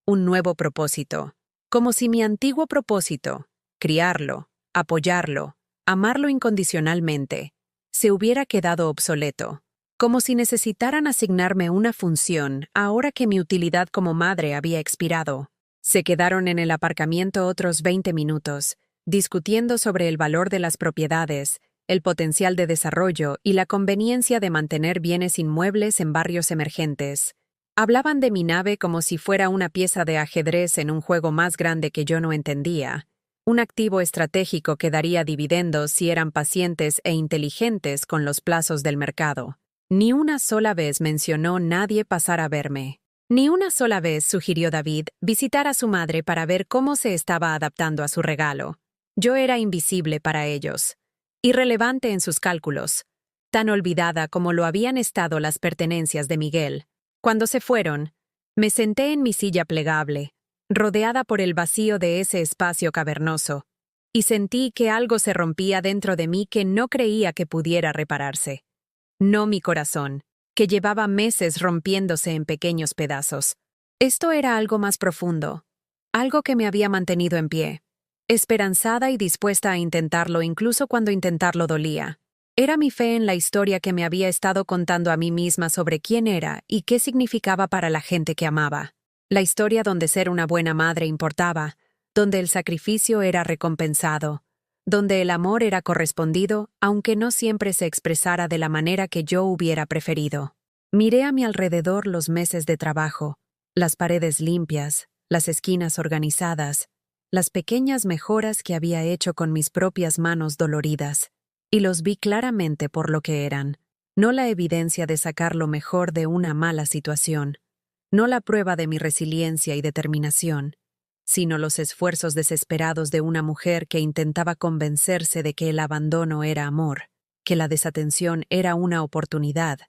S1: Un nuevo propósito. Como si mi antiguo propósito, criarlo, apoyarlo, amarlo incondicionalmente, se hubiera quedado obsoleto. Como si necesitaran asignarme una función ahora que mi utilidad como madre había expirado. Se quedaron en el aparcamiento otros 20 minutos, discutiendo sobre el valor de las propiedades, el potencial de desarrollo y la conveniencia de mantener bienes inmuebles en barrios emergentes. Hablaban de mi nave como si fuera una pieza de ajedrez en un juego más grande que yo no entendía, un activo estratégico que daría dividendos si eran pacientes e inteligentes con los plazos del mercado. Ni una sola vez mencionó nadie pasar a verme. Ni una sola vez sugirió David visitar a su madre para ver cómo se estaba adaptando a su regalo. Yo era invisible para ellos, irrelevante en sus cálculos, tan olvidada como lo habían estado las pertenencias de Miguel. Cuando se fueron, me senté en mi silla plegable, rodeada por el vacío de ese espacio cavernoso, y sentí que algo se rompía dentro de mí que no creía que pudiera repararse. No mi corazón, que llevaba meses rompiéndose en pequeños pedazos. Esto era algo más profundo, algo que me había mantenido en pie, esperanzada y dispuesta a intentarlo incluso cuando intentarlo dolía. Era mi fe en la historia que me había estado contando a mí misma sobre quién era y qué significaba para la gente que amaba. La historia donde ser una buena madre importaba, donde el sacrificio era recompensado, donde el amor era correspondido, aunque no siempre se expresara de la manera que yo hubiera preferido. Miré a mi alrededor los meses de trabajo, las paredes limpias, las esquinas organizadas, las pequeñas mejoras que había hecho con mis propias manos doloridas, y los vi claramente por lo que eran, no la evidencia de sacar lo mejor de una mala situación, no la prueba de mi resiliencia y determinación, sino los esfuerzos desesperados de una mujer que intentaba convencerse de que el abandono era amor, que la desatención era una oportunidad,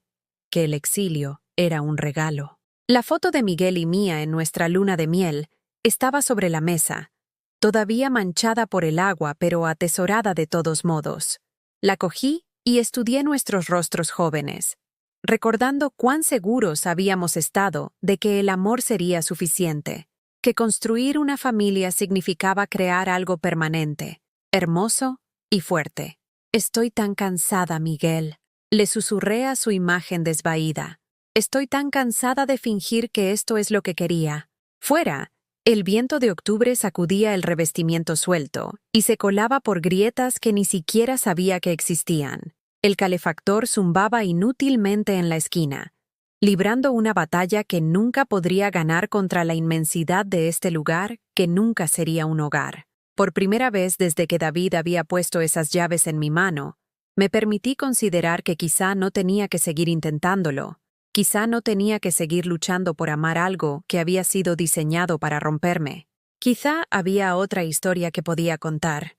S1: que el exilio era un regalo. La foto de Miguel y mía en nuestra luna de miel estaba sobre la mesa, todavía manchada por el agua pero atesorada de todos modos. La cogí y estudié nuestros rostros jóvenes, recordando cuán seguros habíamos estado de que el amor sería suficiente, que construir una familia significaba crear algo permanente, hermoso y fuerte. Estoy tan cansada, Miguel, le susurré a su imagen desvaída. Estoy tan cansada de fingir que esto es lo que quería. Fuera, el viento de octubre sacudía el revestimiento suelto y se colaba por grietas que ni siquiera sabía que existían. El calefactor zumbaba inútilmente en la esquina, librando una batalla que nunca podría ganar contra la inmensidad de este lugar que nunca sería un hogar. Por primera vez desde que David había puesto esas llaves en mi mano, me permití considerar que quizá no tenía que seguir intentándolo. Quizá no tenía que seguir luchando por amar algo que había sido diseñado para romperme. Quizá había otra historia que podía contar.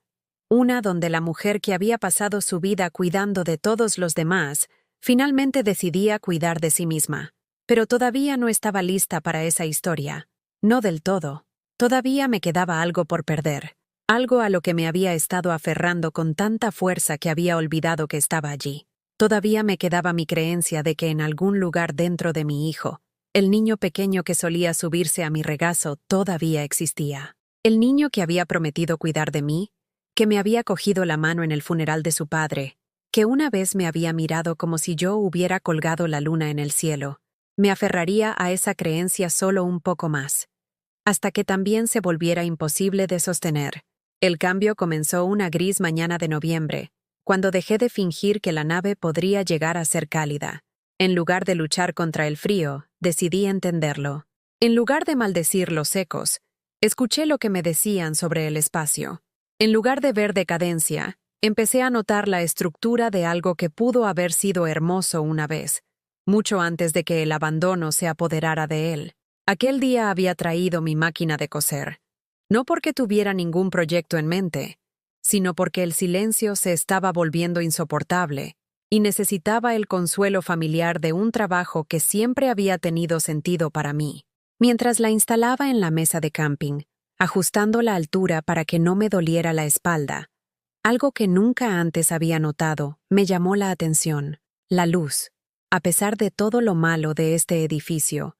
S1: Una donde la mujer que había pasado su vida cuidando de todos los demás, finalmente decidía cuidar de sí misma. Pero todavía no estaba lista para esa historia. No del todo. Todavía me quedaba algo por perder. Algo a lo que me había estado aferrando con tanta fuerza que había olvidado que estaba allí. Todavía me quedaba mi creencia de que en algún lugar dentro de mi hijo, el niño pequeño que solía subirse a mi regazo todavía existía. El niño que había prometido cuidar de mí, que me había cogido la mano en el funeral de su padre, que una vez me había mirado como si yo hubiera colgado la luna en el cielo. Me aferraría a esa creencia solo un poco más, hasta que también se volviera imposible de sostener. El cambio comenzó una gris mañana de noviembre, cuando dejé de fingir que la nave podría llegar a ser cálida. En lugar de luchar contra el frío, decidí entenderlo. En lugar de maldecir los ecos, escuché lo que me decían sobre el espacio. En lugar de ver decadencia, empecé a notar la estructura de algo que pudo haber sido hermoso una vez, mucho antes de que el abandono se apoderara de él. Aquel día había traído mi máquina de coser, no porque tuviera ningún proyecto en mente, sino porque el silencio se estaba volviendo insoportable y necesitaba el consuelo familiar de un trabajo que siempre había tenido sentido para mí. Mientras la instalaba en la mesa de camping, ajustando la altura para que no me doliera la espalda, algo que nunca antes había notado me llamó la atención: la luz. A pesar de todo lo malo de este edificio,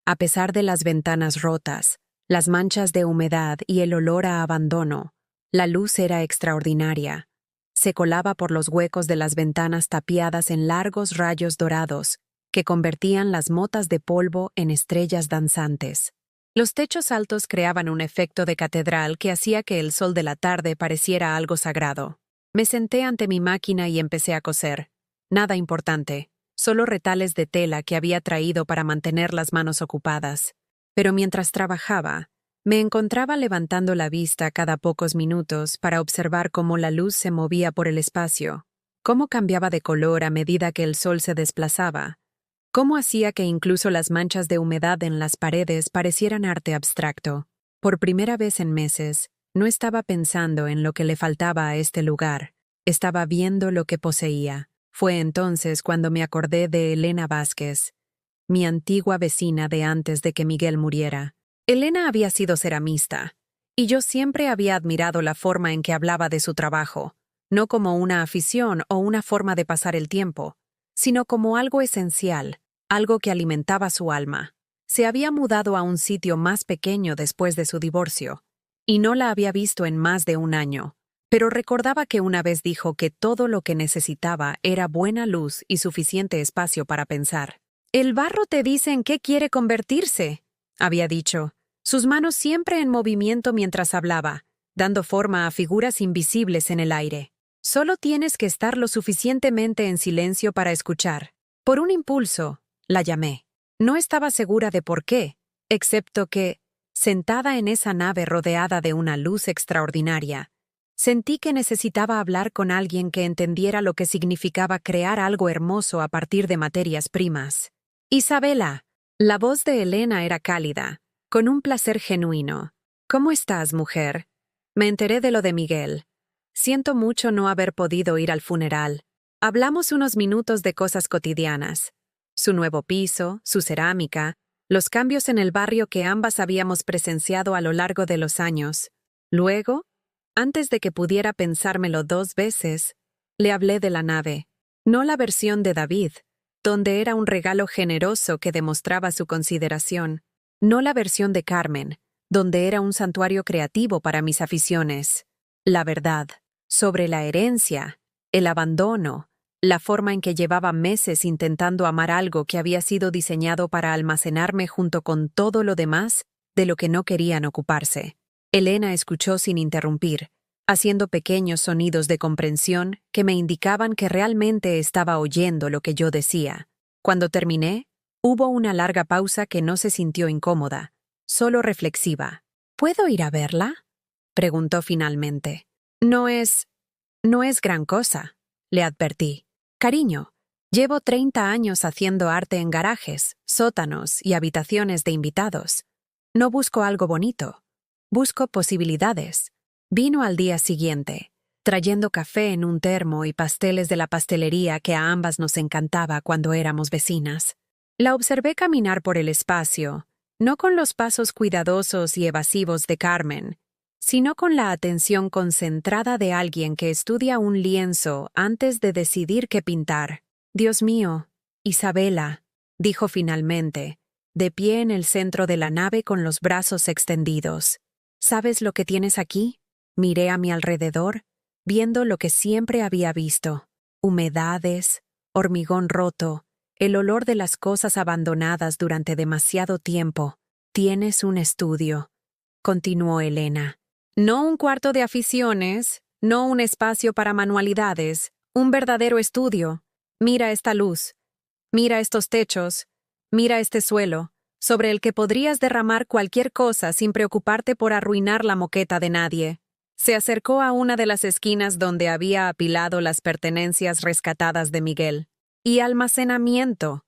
S1: a pesar de las ventanas rotas, las manchas de humedad y el olor a abandono, la luz era extraordinaria. Se colaba por los huecos de las ventanas tapiadas en largos rayos dorados que convertían las motas de polvo en estrellas danzantes. Los techos altos creaban un efecto de catedral que hacía que el sol de la tarde pareciera algo sagrado. Me senté ante mi máquina y empecé a coser. Nada importante, solo retales de tela que había traído para mantener las manos ocupadas. Pero mientras trabajaba, me encontraba levantando la vista cada pocos minutos para observar cómo la luz se movía por el espacio, cómo cambiaba de color a medida que el sol se desplazaba, cómo hacía que incluso las manchas de humedad en las paredes parecieran arte abstracto. Por primera vez en meses, no estaba pensando en lo que le faltaba a este lugar, estaba viendo lo que poseía. Fue entonces cuando me acordé de Elena Vázquez, mi antigua vecina de antes de que Miguel muriera. Elena había sido ceramista, y yo siempre había admirado la forma en que hablaba de su trabajo, no como una afición o una forma de pasar el tiempo, sino como algo esencial, algo que alimentaba su alma. Se había mudado a un sitio más pequeño después de su divorcio, y no la había visto en más de un año, pero recordaba que una vez dijo que todo lo que necesitaba era buena luz y suficiente espacio para pensar. «El barro te dice en qué quiere convertirse», había dicho, sus manos siempre en movimiento mientras hablaba, dando forma a figuras invisibles en el aire. Solo tienes que estar lo suficientemente en silencio para escuchar. Por un impulso, la llamé. No estaba segura de por qué, excepto que, sentada en esa nave rodeada de una luz extraordinaria, sentí que necesitaba hablar con alguien que entendiera lo que significaba crear algo hermoso a partir de materias primas. «Isabela». La voz de Elena era cálida, con un placer genuino. «¿Cómo estás, mujer? Me enteré de lo de Miguel. Siento mucho no haber podido ir al funeral. Hablamos unos minutos de cosas cotidianas. Su nuevo piso, su cerámica, los cambios en el barrio que ambas habíamos presenciado a lo largo de los años. Luego, antes de que pudiera pensármelo 2 veces, le hablé de la nave. No la versión de David, donde era un regalo generoso que demostraba su consideración. No la versión de Carmen, donde era un santuario creativo para mis aficiones. La verdad, sobre la herencia, el abandono, la forma en que llevaba meses intentando amar algo que había sido diseñado para almacenarme junto con todo lo demás de lo que no querían ocuparse. Elena escuchó sin interrumpir, haciendo pequeños sonidos de comprensión que me indicaban que realmente estaba oyendo lo que yo decía. Cuando terminé, hubo una larga pausa que no se sintió incómoda, solo reflexiva. «¿Puedo ir a verla?», preguntó finalmente. No es gran cosa», le advertí. «Cariño, llevo 30 años haciendo arte en garajes, sótanos y habitaciones de invitados. No busco algo bonito, busco posibilidades». Vino al día siguiente, trayendo café en un termo y pasteles de la pastelería que a ambas nos encantaba cuando éramos vecinas. La observé caminar por el espacio, no con los pasos cuidadosos y evasivos de Carmen, sino con la atención concentrada de alguien que estudia un lienzo antes de decidir qué pintar. «Dios mío, Isabela», dijo finalmente, de pie en el centro de la nave con los brazos extendidos. «¿Sabes lo que tienes aquí?». Miré a mi alrededor, viendo lo que siempre había visto: humedades, hormigón roto, el olor de las cosas abandonadas durante demasiado tiempo. «Tienes un estudio», continuó Elena. No un cuarto de aficiones, no un espacio para manualidades, un verdadero estudio. Mira esta luz, mira estos techos, mira este suelo, sobre el que podrías derramar cualquier cosa sin preocuparte por arruinar la moqueta de nadie. Se acercó a una de las esquinas donde había apilado las pertenencias rescatadas de Miguel. Y almacenamiento.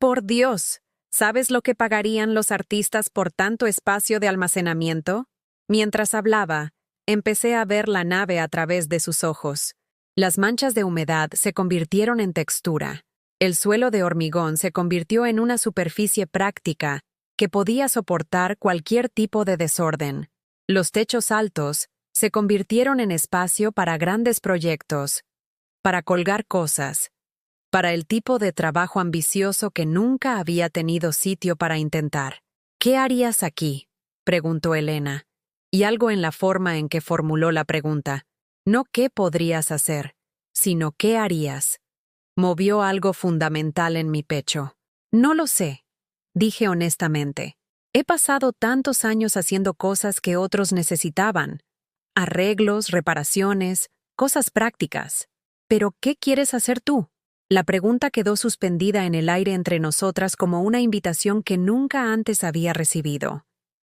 S1: Por Dios, ¿sabes lo que pagarían los artistas por tanto espacio de almacenamiento? Mientras hablaba, empecé a ver la nave a través de sus ojos. Las manchas de humedad se convirtieron en textura. El suelo de hormigón se convirtió en una superficie práctica que podía soportar cualquier tipo de desorden. Los techos altos se convirtieron en espacio para grandes proyectos, para colgar cosas, para el tipo de trabajo ambicioso que nunca había tenido sitio para intentar. ¿Qué harías aquí?, preguntó Elena, y algo en la forma en que formuló la pregunta, no qué podrías hacer, sino qué harías, movió algo fundamental en mi pecho. No lo sé, dije honestamente. He pasado tantos años haciendo cosas que otros necesitaban. Arreglos, reparaciones, cosas prácticas. ¿Pero qué quieres hacer tú? La pregunta quedó suspendida en el aire entre nosotras como una invitación que nunca antes había recibido.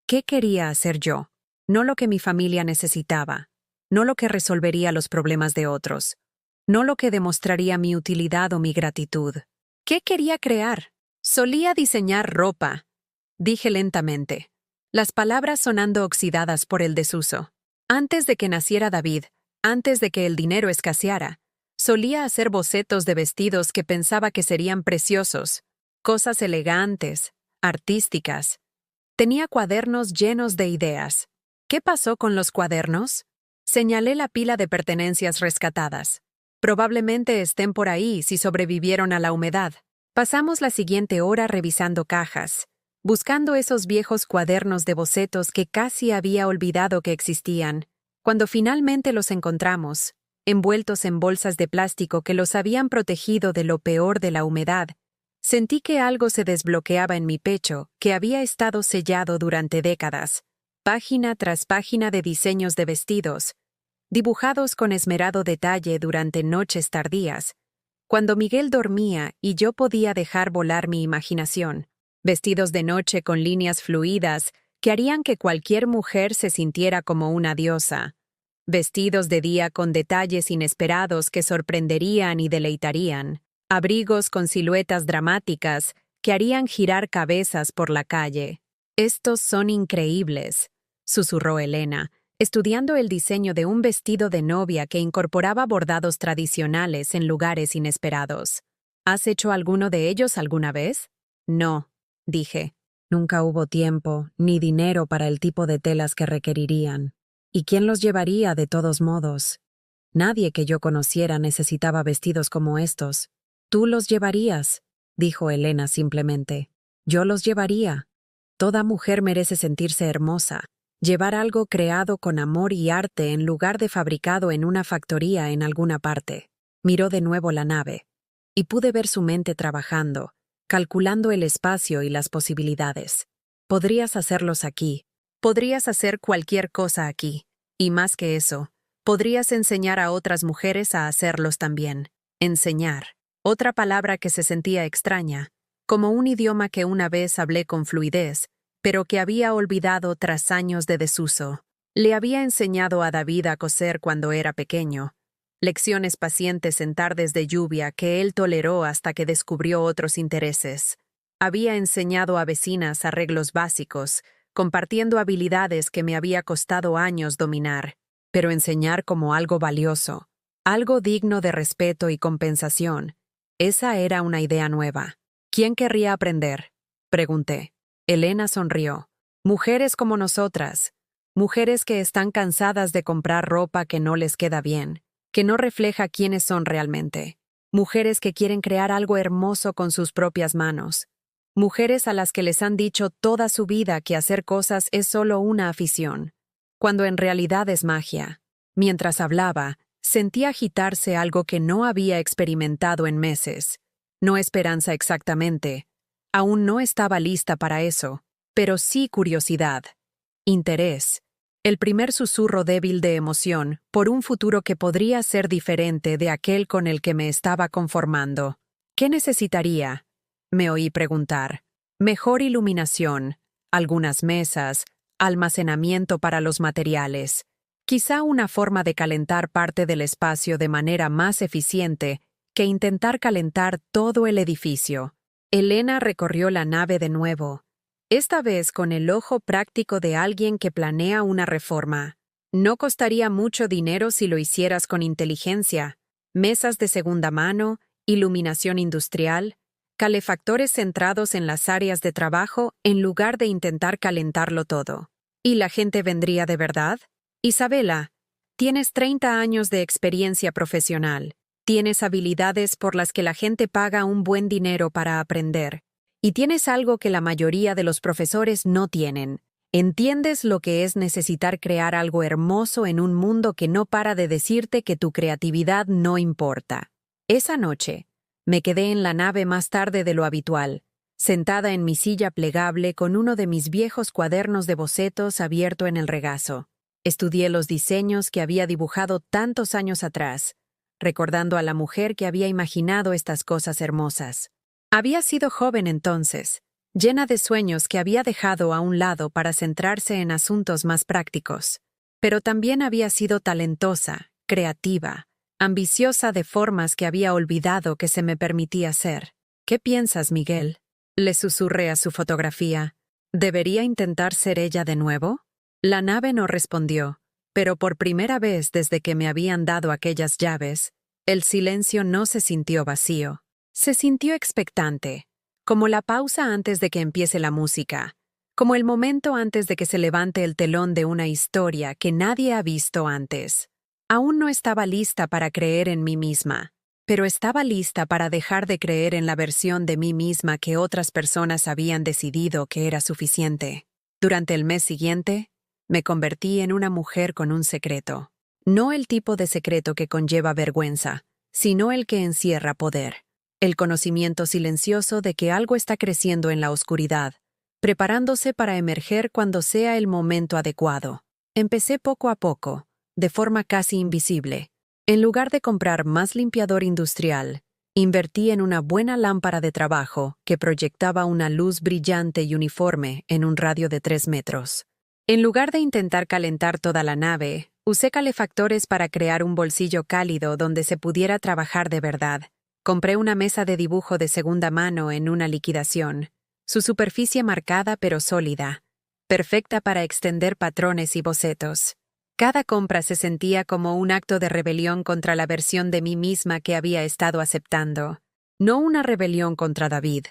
S1: ¿Qué quería hacer yo? No lo que mi familia necesitaba, no lo que resolvería los problemas de otros, no lo que demostraría mi utilidad o mi gratitud. ¿Qué quería crear? Solía diseñar ropa, dije lentamente, las palabras sonando oxidadas por el desuso. Antes de que naciera David, antes de que el dinero escaseara, solía hacer bocetos de vestidos que pensaba que serían preciosos, cosas elegantes, artísticas. Tenía cuadernos llenos de ideas. ¿Qué pasó con los cuadernos? Señalé la pila de pertenencias rescatadas. Probablemente estén por ahí si sobrevivieron a la humedad. Pasamos la siguiente hora revisando cajas, buscando esos viejos cuadernos de bocetos que casi había olvidado que existían. Cuando finalmente los encontramos, envueltos en bolsas de plástico que los habían protegido de lo peor de la humedad, sentí que algo se desbloqueaba en mi pecho que había estado sellado durante décadas, página tras página de diseños de vestidos, dibujados con esmerado detalle durante noches tardías, cuando Miguel dormía y yo podía dejar volar mi imaginación, vestidos de noche con líneas fluidas que harían que cualquier mujer se sintiera como una diosa, vestidos de día con detalles inesperados que sorprenderían y deleitarían, abrigos con siluetas dramáticas que harían girar cabezas por la calle. «Estos son increíbles», susurró Elena, estudiando el diseño de un vestido de novia que incorporaba bordados tradicionales en lugares inesperados. ¿Has hecho alguno de ellos alguna vez? No, dije. Nunca hubo tiempo ni dinero para el tipo de telas que requerirían. ¿Y quién los llevaría de todos modos? Nadie que yo conociera necesitaba vestidos como estos. Tú los llevarías, dijo Elena simplemente. Yo los llevaría. Toda mujer merece sentirse hermosa, llevar algo creado con amor y arte en lugar de fabricado en una factoría en alguna parte. Miró de nuevo la nave, y pude ver su mente trabajando, calculando el espacio y las posibilidades. Podrías hacerlos aquí. Podrías hacer cualquier cosa aquí. Y más que eso, podrías enseñar a otras mujeres a hacerlos también. Enseñar. Otra palabra que se sentía extraña, como un idioma que una vez hablé con fluidez, pero que había olvidado tras años de desuso. Le había enseñado a David a coser cuando era pequeño. Lecciones pacientes en tardes de lluvia que él toleró hasta que descubrió otros intereses. Había enseñado a vecinas arreglos básicos, compartiendo habilidades que me había costado años dominar, pero enseñar como algo valioso, algo digno de respeto y compensación. Esa era una idea nueva. ¿Quién querría aprender?, pregunté. Elena sonrió. Mujeres como nosotras. Mujeres que están cansadas de comprar ropa que no les queda bien, que no refleja quiénes son realmente. Mujeres que quieren crear algo hermoso con sus propias manos. Mujeres a las que les han dicho toda su vida que hacer cosas es solo una afición, cuando en realidad es magia. Mientras hablaba, sentí agitarse algo que no había experimentado en meses. No esperanza exactamente. Aún no estaba lista para eso, pero sí curiosidad, interés. el primer susurro débil de emoción por un futuro que podría ser diferente de aquel con el que me estaba conformando. ¿Qué necesitaría? Me oí preguntar. Mejor iluminación, algunas mesas, almacenamiento para los materiales. Quizá una forma de calentar parte del espacio de manera más eficiente que intentar calentar todo el edificio. Elena recorrió la nave de nuevo, esta vez con el ojo práctico de alguien que planea una reforma. No costaría mucho dinero si lo hicieras con inteligencia. Mesas de segunda mano, iluminación industrial, calefactores centrados en las áreas de trabajo en lugar de intentar calentarlo todo. ¿Y la gente vendría de verdad? Isabela, tienes 30 años de experiencia profesional. Tienes habilidades por las que la gente paga un buen dinero para aprender. Y tienes algo que la mayoría de los profesores no tienen. Entiendes lo que es necesitar crear algo hermoso en un mundo que no para de decirte que tu creatividad no importa. Esa noche, me quedé en la nave más tarde de lo habitual, sentada en mi silla plegable con uno de mis viejos cuadernos de bocetos abierto en el regazo. Estudié los diseños que había dibujado tantos años atrás, recordando a la mujer que había imaginado estas cosas hermosas. Había sido joven entonces, llena de sueños que había dejado a un lado para centrarse en asuntos más prácticos, pero también había sido talentosa, creativa, ambiciosa de formas que había olvidado que se me permitía ser. ¿Qué piensas, Miguel? Le susurré a su fotografía. ¿Debería intentar ser ella de nuevo? La nave no respondió, pero por primera vez desde que me habían dado aquellas llaves, el silencio no se sintió vacío. Se sintió expectante, como la pausa antes de que empiece la música, como el momento antes de que se levante el telón de una historia que nadie ha visto antes. Aún no estaba lista para creer en mí misma, pero estaba lista para dejar de creer en la versión de mí misma que otras personas habían decidido que era suficiente. Durante el mes siguiente, me convertí en una mujer con un secreto. No el tipo de secreto que conlleva vergüenza, sino el que encierra poder. El conocimiento silencioso de que algo está creciendo en la oscuridad, preparándose para emerger cuando sea el momento adecuado. Empecé poco a poco, de forma casi invisible. En lugar de comprar más limpiador industrial, invertí en una buena lámpara de trabajo que proyectaba una luz brillante y uniforme en un radio de 3 metros. En lugar de intentar calentar toda la nave, usé calefactores para crear un bolsillo cálido donde se pudiera trabajar de verdad. Compré una mesa de dibujo de segunda mano en una liquidación, su superficie marcada pero sólida, perfecta para extender patrones y bocetos. Cada compra se sentía como un acto de rebelión contra la versión de mí misma que había estado aceptando. No una rebelión contra David,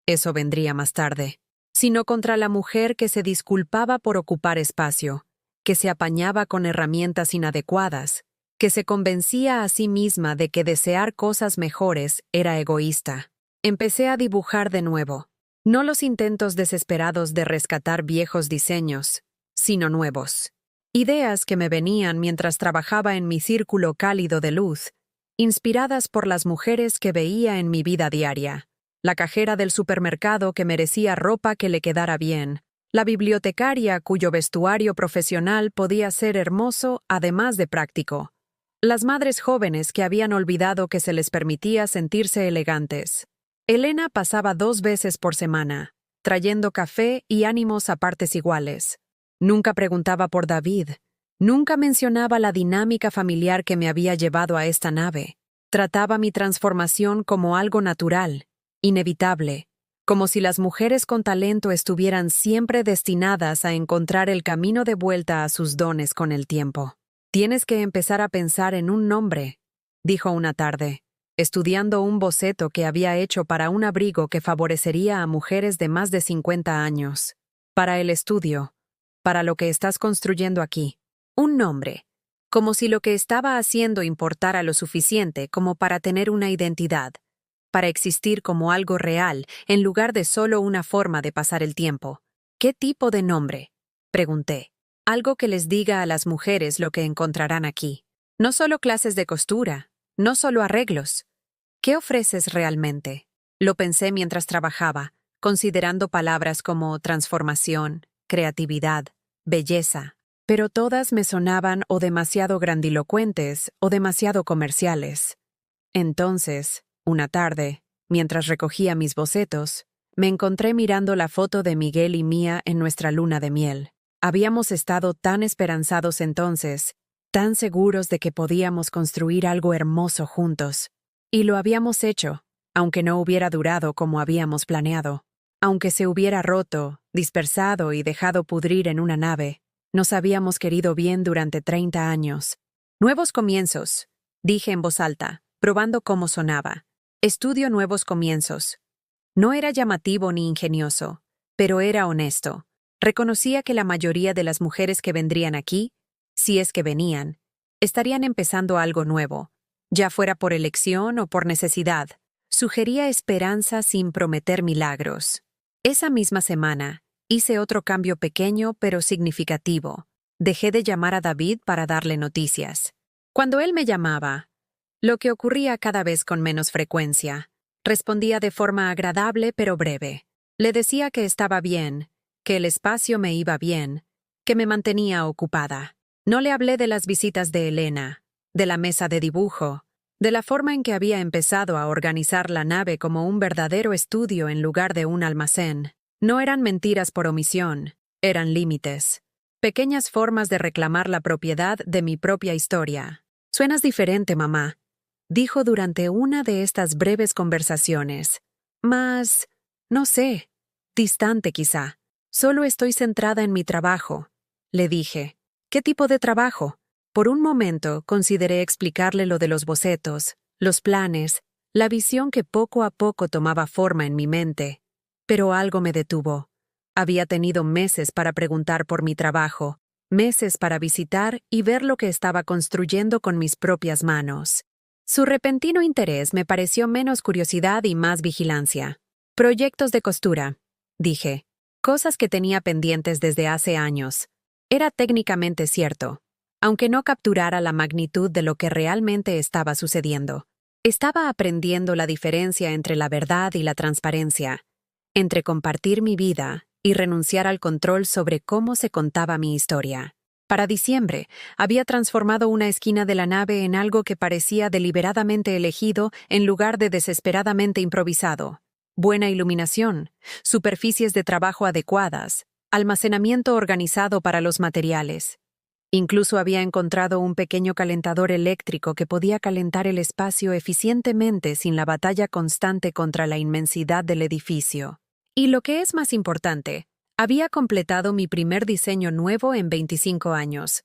S1: eso vendría más tarde, sino contra la mujer que se disculpaba por ocupar espacio, que se apañaba con herramientas inadecuadas, que se convencía a sí misma de que desear cosas mejores era egoísta. Empecé a dibujar de nuevo, no los intentos desesperados de rescatar viejos diseños, sino nuevos. Ideas que me venían mientras trabajaba en mi círculo cálido de luz, inspiradas por las mujeres que veía en mi vida diaria. La cajera del supermercado que merecía ropa que le quedara bien, la bibliotecaria cuyo vestuario profesional podía ser hermoso además de práctico, las madres jóvenes que habían olvidado que se les permitía sentirse elegantes. Elena pasaba 2 veces por semana, trayendo café y ánimos a partes iguales. Nunca preguntaba por David, nunca mencionaba la dinámica familiar que me había llevado a esta nave. Trataba mi transformación como algo natural, inevitable, como si las mujeres con talento estuvieran siempre destinadas a encontrar el camino de vuelta a sus dones con el tiempo. Tienes que empezar a pensar en un nombre, dijo una tarde, estudiando un boceto que había hecho para un abrigo que favorecería a mujeres de más de 50 años. Para el estudio, para lo que estás construyendo aquí. Un nombre, como si lo que estaba haciendo importara lo suficiente como para tener una identidad, para existir como algo real en lugar de solo una forma de pasar el tiempo. ¿Qué tipo de nombre?, pregunté. Algo que les diga a las mujeres lo que encontrarán aquí. No solo clases de costura, no solo arreglos. ¿Qué ofreces realmente? Lo pensé mientras trabajaba, considerando palabras como transformación, creatividad, belleza, pero todas me sonaban o demasiado grandilocuentes o demasiado comerciales. Entonces, una tarde, mientras recogía mis bocetos, me encontré mirando la foto de Miguel y mía en nuestra luna de miel. Habíamos estado tan esperanzados entonces, tan seguros de que podíamos construir algo hermoso juntos. Y lo habíamos hecho, aunque no hubiera durado como habíamos planeado. Aunque se hubiera roto, dispersado y dejado pudrir en una nave, nos habíamos querido bien durante 30 años. Nuevos comienzos, dije en voz alta, probando cómo sonaba. Estudio nuevos comienzos. No era llamativo ni ingenioso, pero era honesto. Reconocía que la mayoría de las mujeres que vendrían aquí, si es que venían, estarían empezando algo nuevo, ya fuera por elección o por necesidad. Sugería esperanza sin prometer milagros. Esa misma semana, hice otro cambio pequeño pero significativo. Dejé de llamar a David para darle noticias. Cuando él me llamaba, lo que ocurría cada vez con menos frecuencia, respondía de forma agradable pero breve. Le decía que estaba bien, que el espacio me iba bien, que me mantenía ocupada. No le hablé de las visitas de Elena, de la mesa de dibujo, de la forma en que había empezado a organizar la nave como un verdadero estudio en lugar de un almacén. No eran mentiras por omisión, eran límites. Pequeñas formas de reclamar la propiedad de mi propia historia. «Suenas diferente, mamá», dijo durante una de estas breves conversaciones. «Más, no sé, distante quizá. Solo estoy centrada en mi trabajo», le dije. «¿Qué tipo de trabajo?» Por un momento consideré explicarle lo de los bocetos, los planes, la visión que poco a poco tomaba forma en mi mente. Pero algo me detuvo. Había tenido meses para preguntar por mi trabajo, meses para visitar y ver lo que estaba construyendo con mis propias manos. Su repentino interés me pareció menos curiosidad y más vigilancia. «Proyectos de costura», dije. Cosas que tenía pendientes desde hace años. Era técnicamente cierto, aunque no capturara la magnitud de lo que realmente estaba sucediendo. Estaba aprendiendo la diferencia entre la verdad y la transparencia, entre compartir mi vida y renunciar al control sobre cómo se contaba mi historia. Para diciembre, había transformado una esquina de la nave en algo que parecía deliberadamente elegido en lugar de desesperadamente improvisado. Buena iluminación, superficies de trabajo adecuadas, almacenamiento organizado para los materiales. Incluso había encontrado un pequeño calentador eléctrico que podía calentar el espacio eficientemente sin la batalla constante contra la inmensidad del edificio. Y lo que es más importante, había completado mi primer diseño nuevo en 25 años.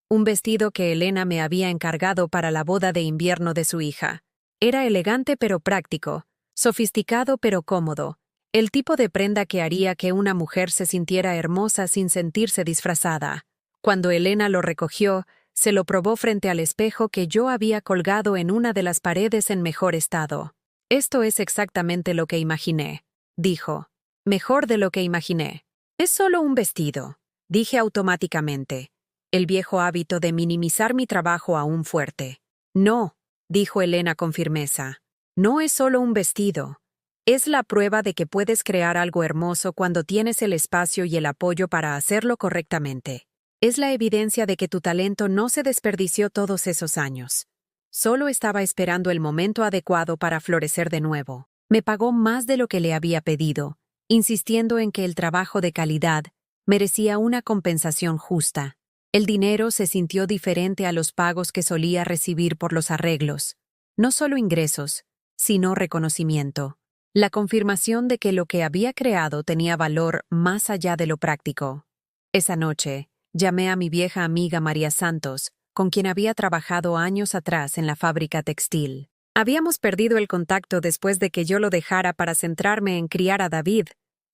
S1: Un vestido que Elena me había encargado para la boda de invierno de su hija. Era elegante pero práctico, sofisticado pero cómodo, el tipo de prenda que haría que una mujer se sintiera hermosa sin sentirse disfrazada. Cuando Elena lo recogió, se lo probó frente al espejo que yo había colgado en una de las paredes en mejor estado. «Esto es exactamente lo que imaginé», dijo. «Mejor de lo que imaginé». «Es solo un vestido», dije automáticamente, el viejo hábito de minimizar mi trabajo aún fuerte. «No», dijo Elena con firmeza. «No es solo un vestido. Es la prueba de que puedes crear algo hermoso cuando tienes el espacio y el apoyo para hacerlo correctamente. Es la evidencia de que tu talento no se desperdició todos esos años. Solo estaba esperando el momento adecuado para florecer de nuevo». Me pagó más de lo que le había pedido, insistiendo en que el trabajo de calidad merecía una compensación justa. El dinero se sintió diferente a los pagos que solía recibir por los arreglos. No solo ingresos, sino reconocimiento. La confirmación de que lo que había creado tenía valor más allá de lo práctico. Esa noche, llamé a mi vieja amiga María Santos, con quien había trabajado años atrás en la fábrica textil. Habíamos perdido el contacto después de que yo lo dejara para centrarme en criar a David,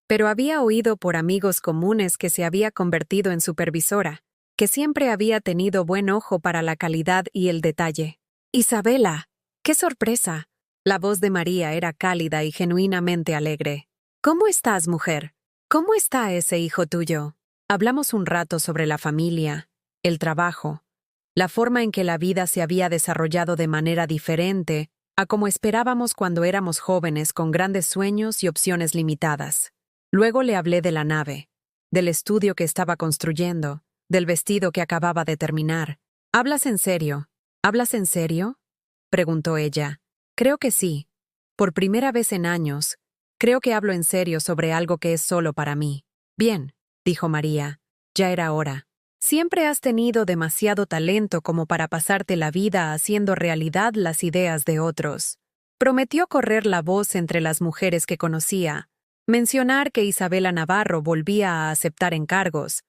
S1: pero había oído por amigos comunes que se había convertido en supervisora, que siempre había tenido buen ojo para la calidad y el detalle. «Isabela, qué sorpresa». La voz de María era cálida y genuinamente alegre. «¿Cómo estás, mujer? ¿Cómo está ese hijo tuyo?» Hablamos un rato sobre la familia, el trabajo, la forma en que la vida se había desarrollado de manera diferente a como esperábamos cuando éramos jóvenes con grandes sueños y opciones limitadas. Luego le hablé de la nave, del estudio que estaba construyendo, del vestido que acababa de terminar. ¿Hablas en serio? ¿Hablas en serio?, preguntó ella. Creo que sí. Por primera vez en años, creo que hablo en serio sobre algo que es solo para mí. Bien, dijo María. Ya era hora. Siempre has tenido demasiado talento como para pasarte la vida haciendo realidad las ideas de otros. Prometió correr la voz entre las mujeres que conocía, mencionar que Isabela Navarro volvía a aceptar encargos,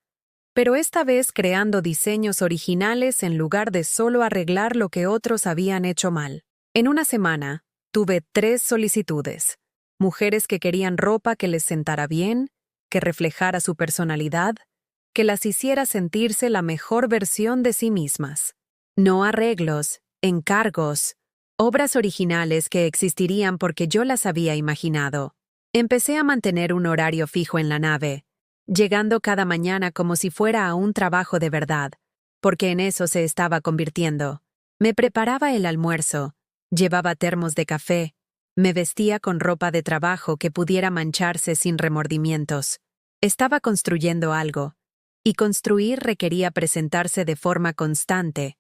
S1: pero esta vez creando diseños originales en lugar de solo arreglar lo que otros habían hecho mal. En una semana, tuve 3 solicitudes. Mujeres que querían ropa que les sentara bien, que reflejara su personalidad, que las hiciera sentirse la mejor versión de sí mismas. No arreglos, encargos, obras originales que existirían porque yo las había imaginado. Empecé a mantener un horario fijo en la nave, llegando cada mañana como si fuera a un trabajo de verdad, porque en eso se estaba convirtiendo. Me preparaba el almuerzo, llevaba termos de café, me vestía con ropa de trabajo que pudiera mancharse sin remordimientos. Estaba construyendo algo, y construir requería presentarse de forma constante,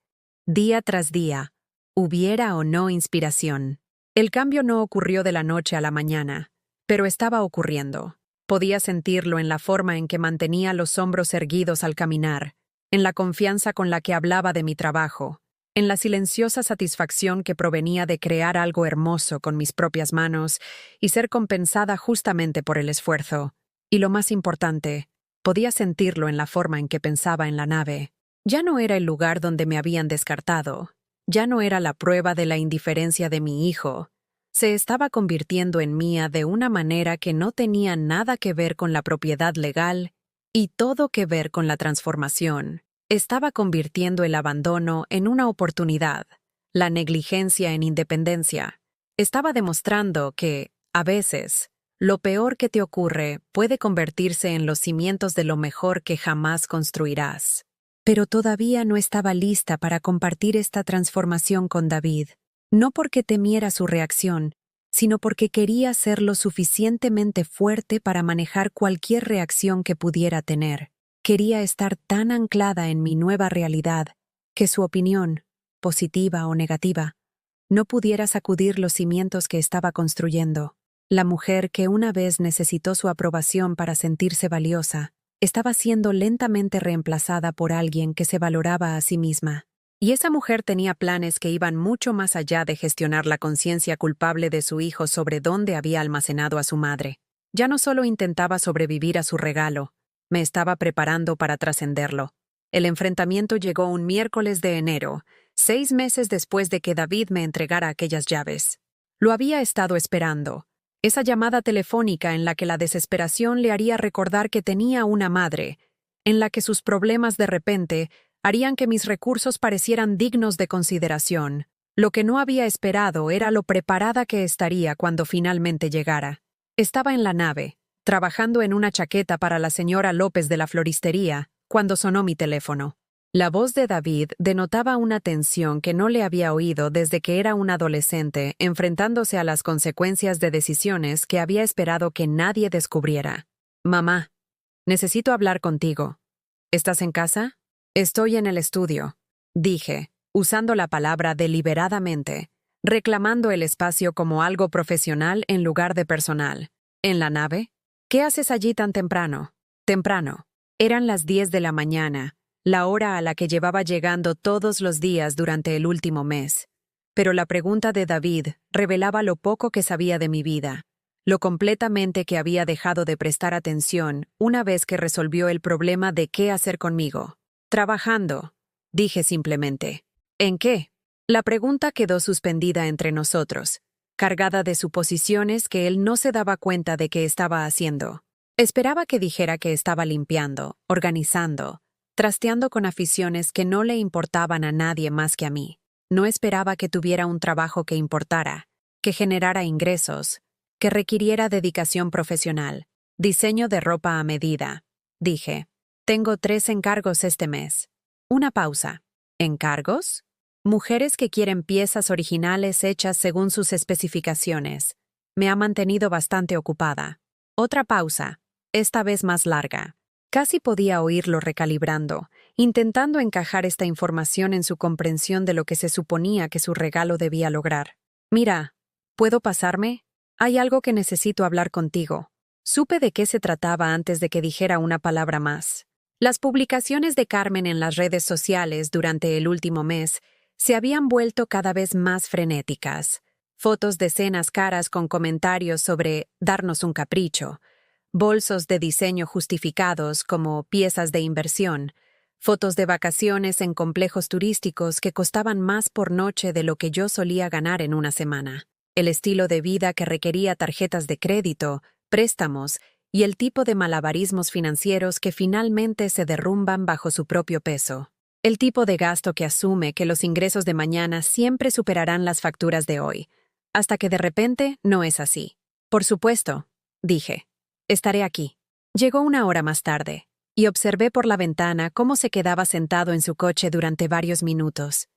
S1: día tras día, hubiera o no inspiración. El cambio no ocurrió de la noche a la mañana, pero estaba ocurriendo. Podía sentirlo en la forma en que mantenía los hombros erguidos al caminar, en la confianza con la que hablaba de mi trabajo, en la silenciosa satisfacción que provenía de crear algo hermoso con mis propias manos y ser compensada justamente por el esfuerzo. Y lo más importante, podía sentirlo en la forma en que pensaba en la nave. Ya no era el lugar donde me habían descartado, ya no era la prueba de la indiferencia de mi hijo. Se estaba convirtiendo en mía de una manera que no tenía nada que ver con la propiedad legal y todo que ver con la transformación. Estaba convirtiendo el abandono en una oportunidad, la negligencia en independencia. Estaba demostrando que, a veces, lo peor que te ocurre puede convertirse en los cimientos de lo mejor que jamás construirás. Pero todavía no estaba lista para compartir esta transformación con David. No porque temiera su reacción, sino porque quería ser lo suficientemente fuerte para manejar cualquier reacción que pudiera tener. Quería estar tan anclada en mi nueva realidad que su opinión, positiva o negativa, no pudiera sacudir los cimientos que estaba construyendo. La mujer que una vez necesitó su aprobación para sentirse valiosa, estaba siendo lentamente reemplazada por alguien que se valoraba a sí misma. Y esa mujer tenía planes que iban mucho más allá de gestionar la conciencia culpable de su hijo sobre dónde había almacenado a su madre. Ya no solo intentaba sobrevivir a su regalo, me estaba preparando para trascenderlo. El enfrentamiento llegó un miércoles de enero, 6 meses después de que David me entregara aquellas llaves. Lo había estado esperando. Esa llamada telefónica en la que la desesperación le haría recordar que tenía una madre, en la que sus problemas de repente harían que mis recursos parecieran dignos de consideración. Lo que no había esperado era lo preparada que estaría cuando finalmente llegara. Estaba en la nave, trabajando en una chaqueta para la señora López de la floristería, cuando sonó mi teléfono. La voz de David denotaba una tensión que no le había oído desde que era un adolescente, enfrentándose a las consecuencias de decisiones que había esperado que nadie descubriera. «Mamá, necesito hablar contigo. ¿Estás en casa?» «Estoy en el estudio», dije, usando la palabra deliberadamente, reclamando el espacio como algo profesional en lugar de personal. «¿En la nave? ¿Qué haces allí tan temprano?» Temprano. Eran las 10 de la mañana, la hora a la que llevaba llegando todos los días durante el último mes. Pero la pregunta de David revelaba lo poco que sabía de mi vida, lo completamente que había dejado de prestar atención una vez que resolvió el problema de qué hacer conmigo. «Trabajando», dije simplemente. «¿En qué?» La pregunta quedó suspendida entre nosotros, cargada de suposiciones que él no se daba cuenta de que estaba haciendo. Esperaba que dijera que estaba limpiando, organizando, trasteando con aficiones que no le importaban a nadie más que a mí. No esperaba que tuviera un trabajo que importara, que generara ingresos, que requiriera dedicación profesional, diseño de ropa a medida. Dije, «Tengo 3 encargos este mes». Una pausa. ¿Encargos? Mujeres que quieren piezas originales hechas según sus especificaciones. Me ha mantenido bastante ocupada. Otra pausa, esta vez más larga. Casi podía oírlo recalibrando, intentando encajar esta información en su comprensión de lo que se suponía que su regalo debía lograr. Mira, ¿puedo pasarme? Hay algo que necesito hablar contigo. Supe de qué se trataba antes de que dijera una palabra más. Las publicaciones de Carmen en las redes sociales durante el último mes se habían vuelto cada vez más frenéticas. Fotos de cenas caras con comentarios sobre darnos un capricho, bolsos de diseño justificados como piezas de inversión, fotos de vacaciones en complejos turísticos que costaban más por noche de lo que yo solía ganar en una semana, el estilo de vida que requería tarjetas de crédito, préstamos y el tipo de malabarismos financieros que finalmente se derrumban bajo su propio peso. El tipo de gasto que asume que los ingresos de mañana siempre superarán las facturas de hoy, hasta que de repente no es así. Por supuesto, dije, estaré aquí. Llegó una hora más tarde, y observé por la ventana cómo se quedaba sentado en su coche durante varios minutos,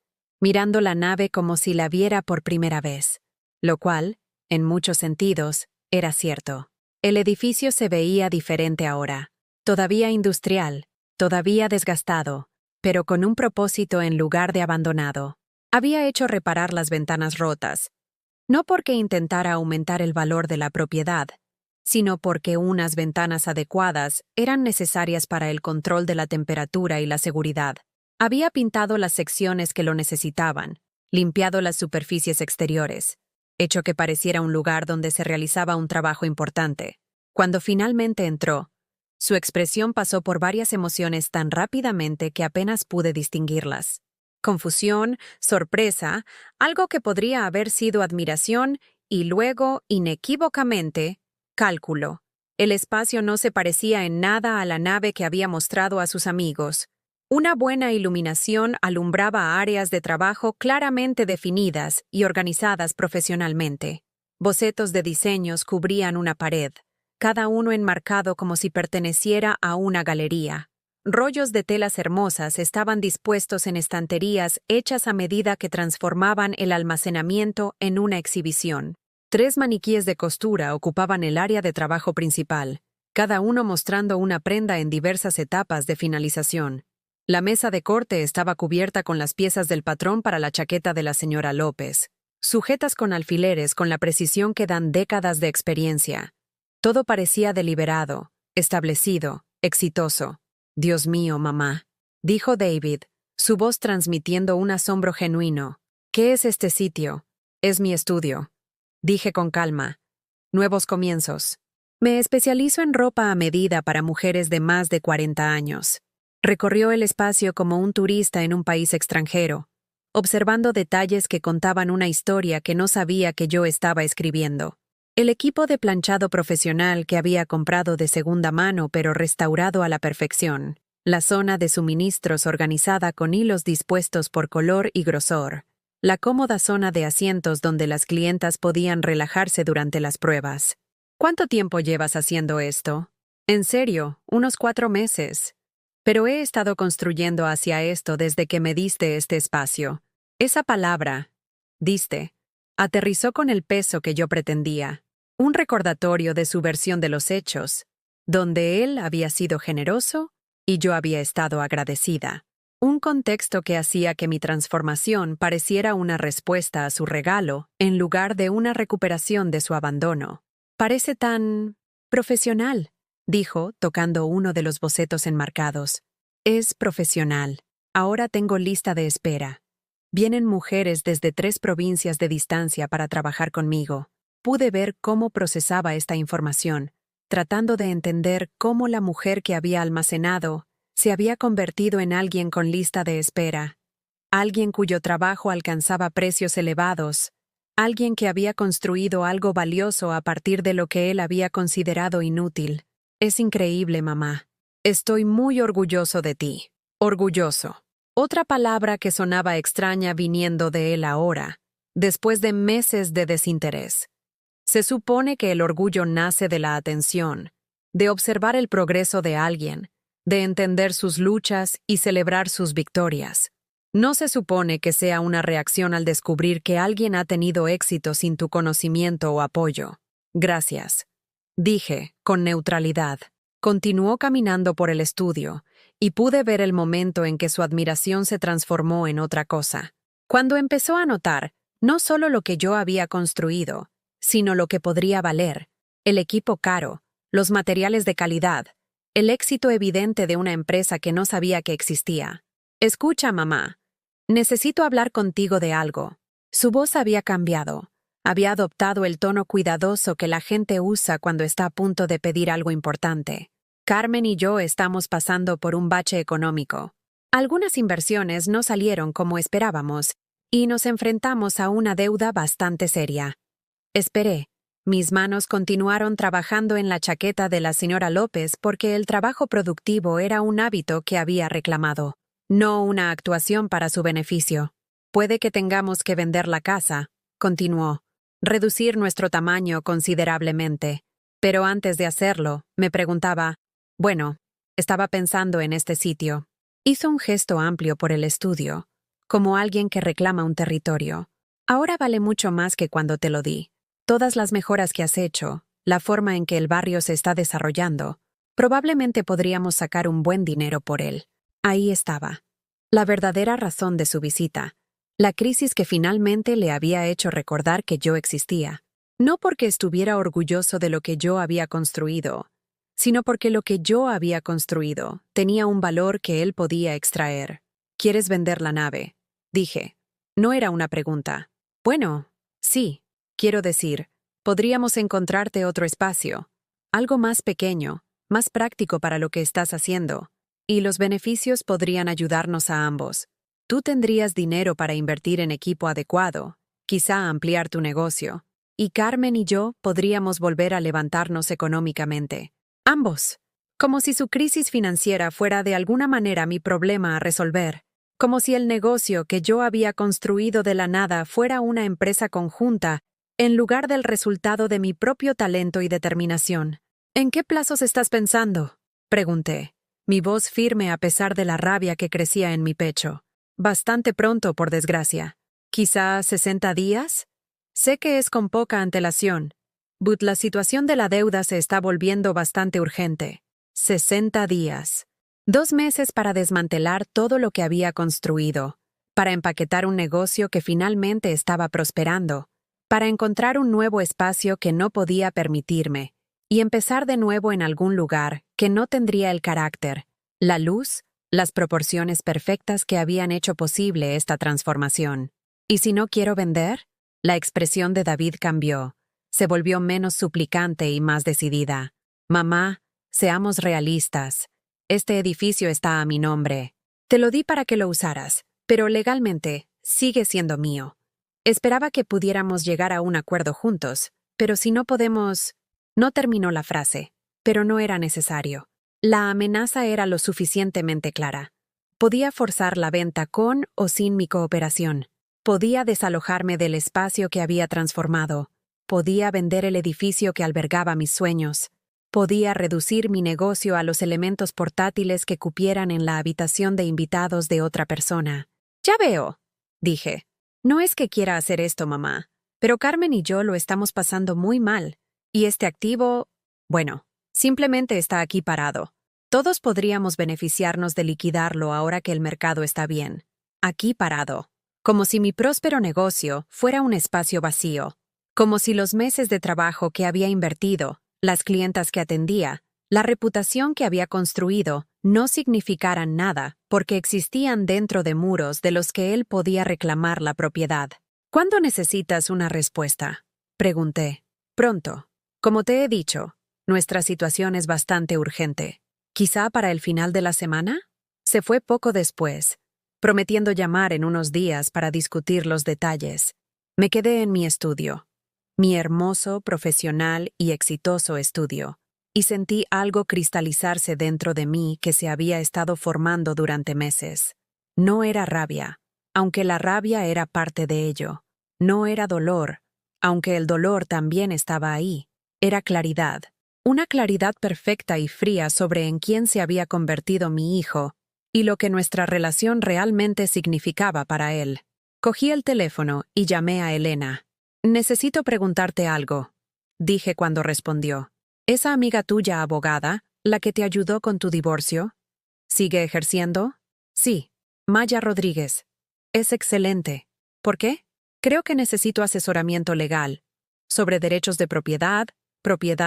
S1: mirando la nave como si la viera por primera vez, lo cual, en muchos sentidos, era cierto. El edificio se veía diferente ahora, todavía industrial, todavía desgastado, pero con un propósito en lugar de abandonado. Había hecho reparar las ventanas rotas, no porque intentara aumentar el valor de la propiedad, sino porque unas ventanas adecuadas eran necesarias para el control de la temperatura y la seguridad. Había pintado las secciones que lo necesitaban, limpiado las superficies exteriores, hecho que pareciera un lugar donde se realizaba un trabajo importante. Cuando finalmente entró, su expresión pasó por varias emociones tan rápidamente que apenas pude distinguirlas. Confusión, sorpresa, algo que podría haber sido admiración y luego, inequívocamente, cálculo. El espacio no se parecía en nada a la nave que había mostrado a sus amigos. Una buena iluminación alumbraba áreas de trabajo claramente definidas y organizadas profesionalmente. Bocetos de diseños cubrían una pared, cada uno enmarcado como si perteneciera a una galería. Rollos de telas hermosas estaban dispuestos en estanterías hechas a medida que transformaban el almacenamiento en una exhibición. 3 maniquíes de costura ocupaban el área de trabajo principal, cada uno mostrando una prenda en diversas etapas de finalización. La mesa de corte estaba cubierta con las piezas del patrón para la chaqueta de la señora López, sujetas con alfileres con la precisión que dan décadas de experiencia. Todo parecía deliberado, establecido, exitoso. «Dios mío, mamá», dijo David, su voz transmitiendo un asombro genuino. «¿Qué es este sitio?» «Es mi estudio», dije con calma. «Nuevos comienzos. Me especializo en ropa a medida para mujeres de más de 40 años». Recorrió el espacio como un turista en un país extranjero, observando detalles que contaban una historia que no sabía que yo estaba escribiendo. El equipo de planchado profesional que había comprado de segunda mano pero restaurado a la perfección. La zona de suministros organizada con hilos dispuestos por color y grosor. La cómoda zona de asientos donde las clientas podían relajarse durante las pruebas. ¿Cuánto tiempo llevas haciendo esto? En serio, unos 4 meses. Pero he estado construyendo hacia esto desde que me diste este espacio. Esa palabra, diste, aterrizó con el peso que yo pretendía. Un recordatorio de su versión de los hechos, donde él había sido generoso y yo había estado agradecida. Un contexto que hacía que mi transformación pareciera una respuesta a su regalo en lugar de una recuperación de su abandono. «Parece tan profesional», dijo, tocando uno de los bocetos enmarcados. «Es profesional. Ahora tengo lista de espera. Vienen mujeres desde 3 provincias de distancia para trabajar conmigo». Pude ver cómo procesaba esta información, tratando de entender cómo la mujer que había almacenado se había convertido en alguien con lista de espera, alguien cuyo trabajo alcanzaba precios elevados, alguien que había construido algo valioso a partir de lo que él había considerado inútil. «Es increíble, mamá. Estoy muy orgulloso de ti». Orgulloso. Otra palabra que sonaba extraña viniendo de él ahora, después de meses de desinterés. Se supone que el orgullo nace de la atención, de observar el progreso de alguien, de entender sus luchas y celebrar sus victorias. No se supone que sea una reacción al descubrir que alguien ha tenido éxito sin tu conocimiento o apoyo. «Gracias», dije, con neutralidad. Continuó caminando por el estudio, y pude ver el momento en que su admiración se transformó en otra cosa. Cuando empezó a notar no solo lo que yo había construido, sino lo que podría valer, el equipo caro, los materiales de calidad, el éxito evidente de una empresa que no sabía que existía. Escucha, mamá. Necesito hablar contigo de algo. Su voz había cambiado. Había adoptado el tono cuidadoso que la gente usa cuando está a punto de pedir algo importante. Carmen y yo estamos pasando por un bache económico. Algunas inversiones no salieron como esperábamos y nos enfrentamos a una deuda bastante seria. Esperé. Mis manos continuaron trabajando en la chaqueta de la señora López porque el trabajo productivo era un hábito que había reclamado, no una actuación para su beneficio. Puede que tengamos que vender la casa, continuó, reducir nuestro tamaño considerablemente. Pero antes de hacerlo, me preguntaba, bueno, estaba pensando en este sitio. Hizo un gesto amplio por el estudio, como alguien que reclama un territorio. Ahora vale mucho más que cuando te lo di. Todas las mejoras que has hecho, la forma en que el barrio se está desarrollando, probablemente podríamos sacar un buen dinero por él. Ahí estaba. La verdadera razón de su visita. La crisis que finalmente le había hecho recordar que yo existía. No porque estuviera orgulloso de lo que yo había construido, sino porque lo que yo había construido tenía un valor que él podía extraer. ¿Quieres vender la nave? Dije. No era una pregunta. Bueno, sí. Quiero decir, podríamos encontrarte otro espacio, algo más pequeño, más práctico para lo que estás haciendo, y los beneficios podrían ayudarnos a ambos. Tú tendrías dinero para invertir en equipo adecuado, quizá ampliar tu negocio, y Carmen y yo podríamos volver a levantarnos económicamente. Ambos. Como si su crisis financiera fuera de alguna manera mi problema a resolver. Como si el negocio que yo había construido de la nada fuera una empresa conjunta, en lugar del resultado de mi propio talento y determinación. ¿En qué plazos estás pensando?, pregunté, mi voz firme a pesar de la rabia que crecía en mi pecho. Bastante pronto, por desgracia. ¿Quizá 60 días? Sé que es con poca antelación, but la situación de la deuda se está volviendo bastante urgente. 60 días. 2 meses para desmantelar todo lo que había construido, para empaquetar un negocio que finalmente estaba prosperando, para encontrar un nuevo espacio que no podía permitirme, y empezar de nuevo en algún lugar que no tendría el carácter, la luz, las proporciones perfectas que habían hecho posible esta transformación. ¿Y si no quiero vender? La expresión de David cambió. Se volvió menos suplicante y más decidida. Mamá, seamos realistas. Este edificio está a mi nombre. Te lo di para que lo usaras, pero legalmente sigue siendo mío. Esperaba que pudiéramos llegar a un acuerdo juntos, pero si no podemos... No terminó la frase, pero no era necesario. La amenaza era lo suficientemente clara. Podía forzar la venta con o sin mi cooperación. Podía desalojarme del espacio que había transformado. Podía vender el edificio que albergaba mis sueños. Podía reducir mi negocio a los elementos portátiles que cupieran en la habitación de invitados de otra persona. Ya veo, dije. No es que quiera hacer esto, mamá, pero Carmen y yo lo estamos pasando muy mal, y este activo, bueno, simplemente está aquí parado. Todos podríamos beneficiarnos de liquidarlo ahora que el mercado está bien. Aquí parado. Como si mi próspero negocio fuera un espacio vacío. Como si los meses de trabajo que había invertido, las clientas que atendía, la reputación que había construido, no significaran nada porque existían dentro de muros de los que él podía reclamar la propiedad. ¿Cuándo necesitas una respuesta?, pregunté. Pronto. Como te he dicho, nuestra situación es bastante urgente. ¿Quizá para el final de la semana? Se fue poco después, prometiendo llamar en unos días para discutir los detalles. Me quedé en mi estudio, mi hermoso, profesional y exitoso estudio, y sentí algo cristalizarse dentro de mí que se había estado formando durante meses. No era rabia, aunque la rabia era parte de ello. No era dolor, aunque el dolor también estaba ahí. Era claridad. Una claridad perfecta y fría sobre en quién se había convertido mi hijo y lo que nuestra relación realmente significaba para él. Cogí el teléfono y llamé a Elena. «Necesito preguntarte algo», dije cuando respondió. «¿Esa amiga tuya abogada, la que te ayudó con tu divorcio?» ¿Sigue ejerciendo? Sí. Maya Rodríguez. Es excelente. ¿Por qué? Creo que necesito asesoramiento legal. Sobre derechos de propiedad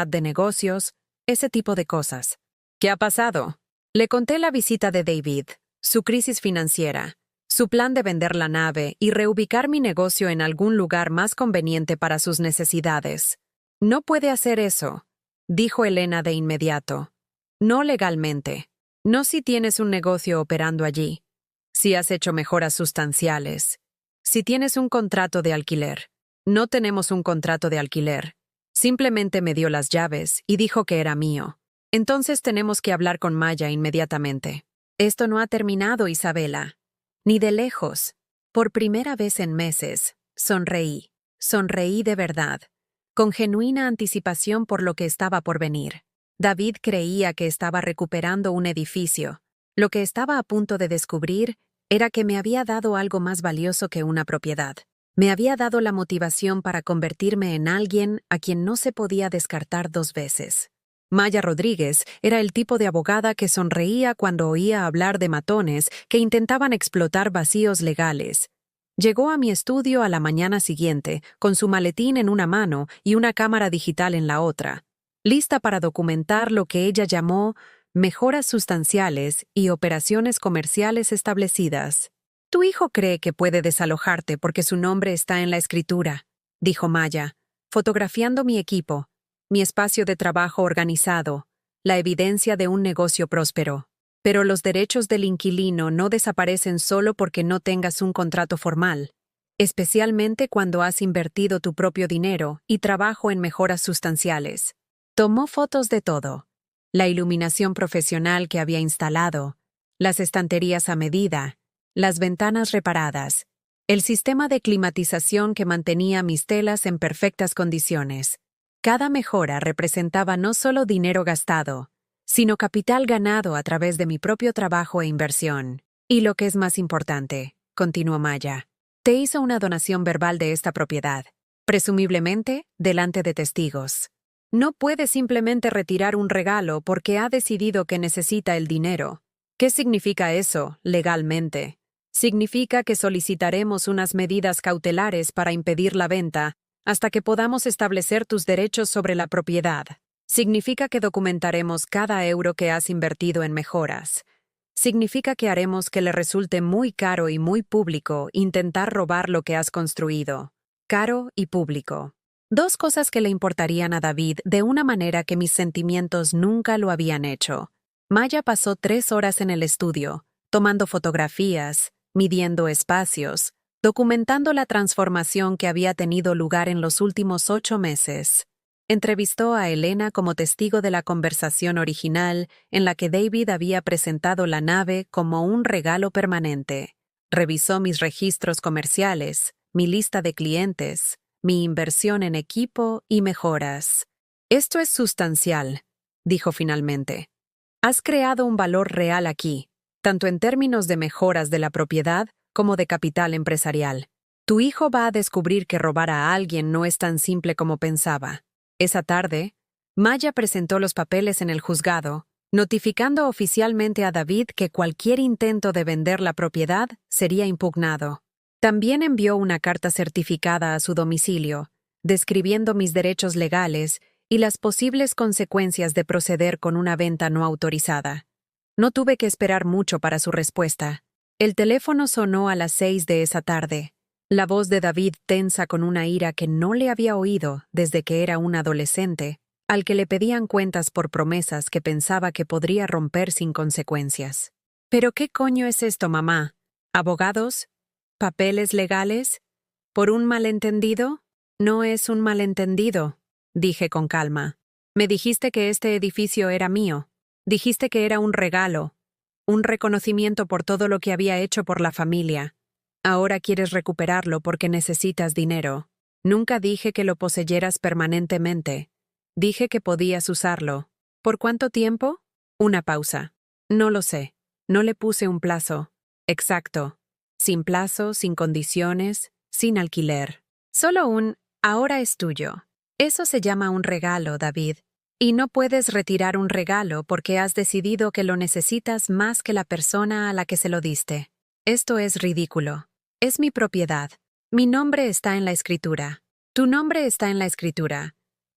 S1: de negocios, ese tipo de cosas. ¿Qué ha pasado? Le conté la visita de David, su crisis financiera, su plan de vender la nave y reubicar mi negocio en algún lugar más conveniente para sus necesidades. No puede hacer eso, dijo Elena de inmediato. No legalmente. No si tienes un negocio operando allí. Si has hecho mejoras sustanciales. Si tienes un contrato de alquiler. No tenemos un contrato de alquiler. Simplemente me dio las llaves y dijo que era mío. Entonces tenemos que hablar con Maya inmediatamente. Esto no ha terminado, Isabela. Ni de lejos. Por primera vez en meses, sonreí. Sonreí de verdad, con genuina anticipación por lo que estaba por venir. David creía que estaba recuperando un edificio. Lo que estaba a punto de descubrir era que me había dado algo más valioso que una propiedad. Me había dado la motivación para convertirme en alguien a quien no se podía descartar dos veces. Maya Rodríguez era el tipo de abogada que sonreía cuando oía hablar de matones que intentaban explotar vacíos legales. Llegó a mi estudio a la mañana siguiente, con su maletín en una mano y una cámara digital en la otra, lista para documentar lo que ella llamó mejoras sustanciales y operaciones comerciales establecidas. Tu hijo cree que puede desalojarte porque su nombre está en la escritura, dijo Maya, fotografiando mi equipo, mi espacio de trabajo organizado, la evidencia de un negocio próspero. Pero los derechos del inquilino no desaparecen solo porque no tengas un contrato formal, especialmente cuando has invertido tu propio dinero y trabajo en mejoras sustanciales. Tomó fotos de todo: la iluminación profesional que había instalado, las estanterías a medida, las ventanas reparadas, el sistema de climatización que mantenía mis telas en perfectas condiciones. Cada mejora representaba no solo dinero gastado, sino capital ganado a través de mi propio trabajo e inversión. Y lo que es más importante, continuó Maya, te hizo una donación verbal de esta propiedad, presumiblemente delante de testigos. No puede simplemente retirar un regalo porque ha decidido que necesita el dinero. ¿Qué significa eso, legalmente? Significa que solicitaremos unas medidas cautelares para impedir la venta hasta que podamos establecer tus derechos sobre la propiedad. Significa que documentaremos cada euro que has invertido en mejoras. Significa que haremos que le resulte muy caro y muy público intentar robar lo que has construido. Caro y público. Dos cosas que le importarían a David de una manera que mis sentimientos nunca lo habían hecho. Maya pasó 3 horas en el estudio, tomando fotografías, midiendo espacios, documentando la transformación que había tenido lugar en los últimos 8 meses. Entrevistó a Elena como testigo de la conversación original en la que David había presentado la nave como un regalo permanente. Revisó mis registros comerciales, mi lista de clientes, mi inversión en equipo y mejoras. Esto es sustancial, dijo finalmente. Has creado un valor real aquí, tanto en términos de mejoras de la propiedad como de capital empresarial. Tu hijo va a descubrir que robar a alguien no es tan simple como pensaba. Esa tarde, Maya presentó los papeles en el juzgado, notificando oficialmente a David que cualquier intento de vender la propiedad sería impugnado. También envió una carta certificada a su domicilio, describiendo mis derechos legales y las posibles consecuencias de proceder con una venta no autorizada. No tuve que esperar mucho para su respuesta. El teléfono sonó a las 6 de esa tarde. La voz de David tensa con una ira que no le había oído desde que era un adolescente, al que le pedían cuentas por promesas que pensaba que podría romper sin consecuencias. ¿Pero qué coño es esto, mamá? ¿Abogados? ¿Papeles legales? ¿Por un malentendido? No es un malentendido, dije con calma. Me dijiste que este edificio era mío. Dijiste que era un regalo, un reconocimiento por todo lo que había hecho por la familia. Ahora quieres recuperarlo porque necesitas dinero. Nunca dije que lo poseyeras permanentemente. Dije que podías usarlo. ¿Por cuánto tiempo? Una pausa. No lo sé. No le puse un plazo. Exacto. Sin plazo, sin condiciones, sin alquiler. Solo un ahora es tuyo. Eso se llama un regalo, David. Y no puedes retirar un regalo porque has decidido que lo necesitas más que la persona a la que se lo diste. Esto es ridículo. Es mi propiedad. Mi nombre está en la escritura. Tu nombre está en la escritura.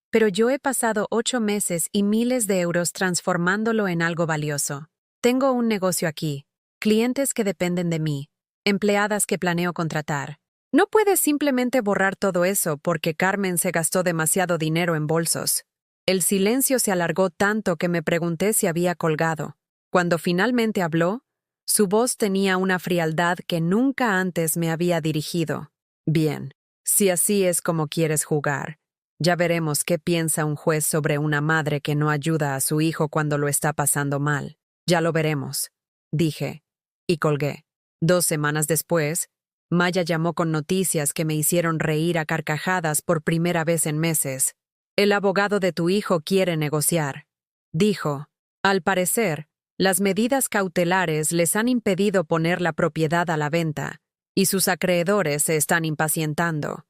S1: Pero yo he pasado 8 meses y miles de euros transformándolo en algo valioso. Tengo un negocio aquí, clientes que dependen de mí, empleadas que planeo contratar. No puedes simplemente borrar todo eso porque Carmen se gastó demasiado dinero en bolsos. El silencio se alargó tanto que me pregunté si había colgado. Cuando finalmente habló, su voz tenía una frialdad que nunca antes me había dirigido. Bien, si así es como quieres jugar, ya veremos qué piensa un juez sobre una madre que no ayuda a su hijo cuando lo está pasando mal. Ya lo veremos, dije, y colgué. 2 semanas después, Maya llamó con noticias que me hicieron reír a carcajadas por primera vez en meses. El abogado de tu hijo quiere negociar, dijo. Al parecer, las medidas cautelares les han impedido poner la propiedad a la venta, y sus acreedores se están impacientando.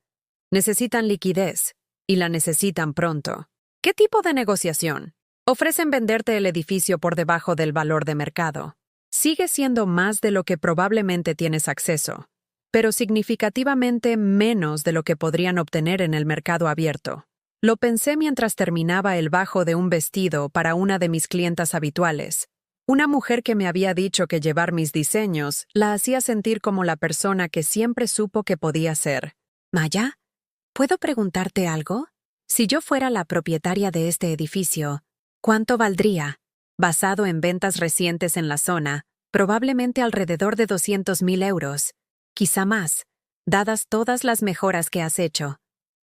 S1: Necesitan liquidez, y la necesitan pronto. ¿Qué tipo de negociación? Ofrecen venderte el edificio por debajo del valor de mercado. Sigue siendo más de lo que probablemente tienes acceso, pero significativamente menos de lo que podrían obtener en el mercado abierto. Lo pensé mientras terminaba el bajo de un vestido para una de mis clientas habituales. Una mujer que me había dicho que llevar mis diseños la hacía sentir como la persona que siempre supo que podía ser. Maya, ¿puedo preguntarte algo? Si yo fuera la propietaria de este edificio, ¿cuánto valdría? Basado en ventas recientes en la zona, probablemente alrededor de 200.000 euros. Quizá más, dadas todas las mejoras que has hecho.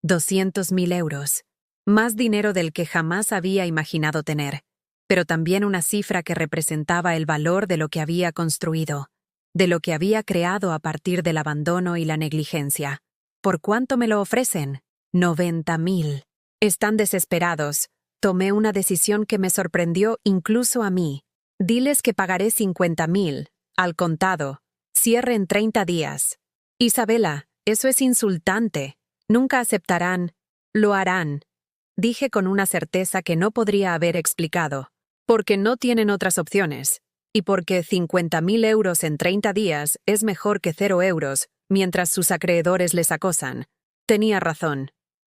S1: 200.000 euros. Más dinero del que jamás había imaginado tener, pero también una cifra que representaba el valor de lo que había construido, de lo que había creado a partir del abandono y la negligencia. ¿Por cuánto me lo ofrecen? 90.000. Están desesperados. Tomé una decisión que me sorprendió incluso a mí. Diles que pagaré 50.000, al contado. Cierre en 30 días. Isabela, eso es insultante. Nunca aceptarán. Lo harán. Dije con una certeza que no podría haber explicado. Porque no tienen otras opciones. Y porque 50.000 euros en 30 días es mejor que 0 euros, mientras sus acreedores les acosan. Tenía razón.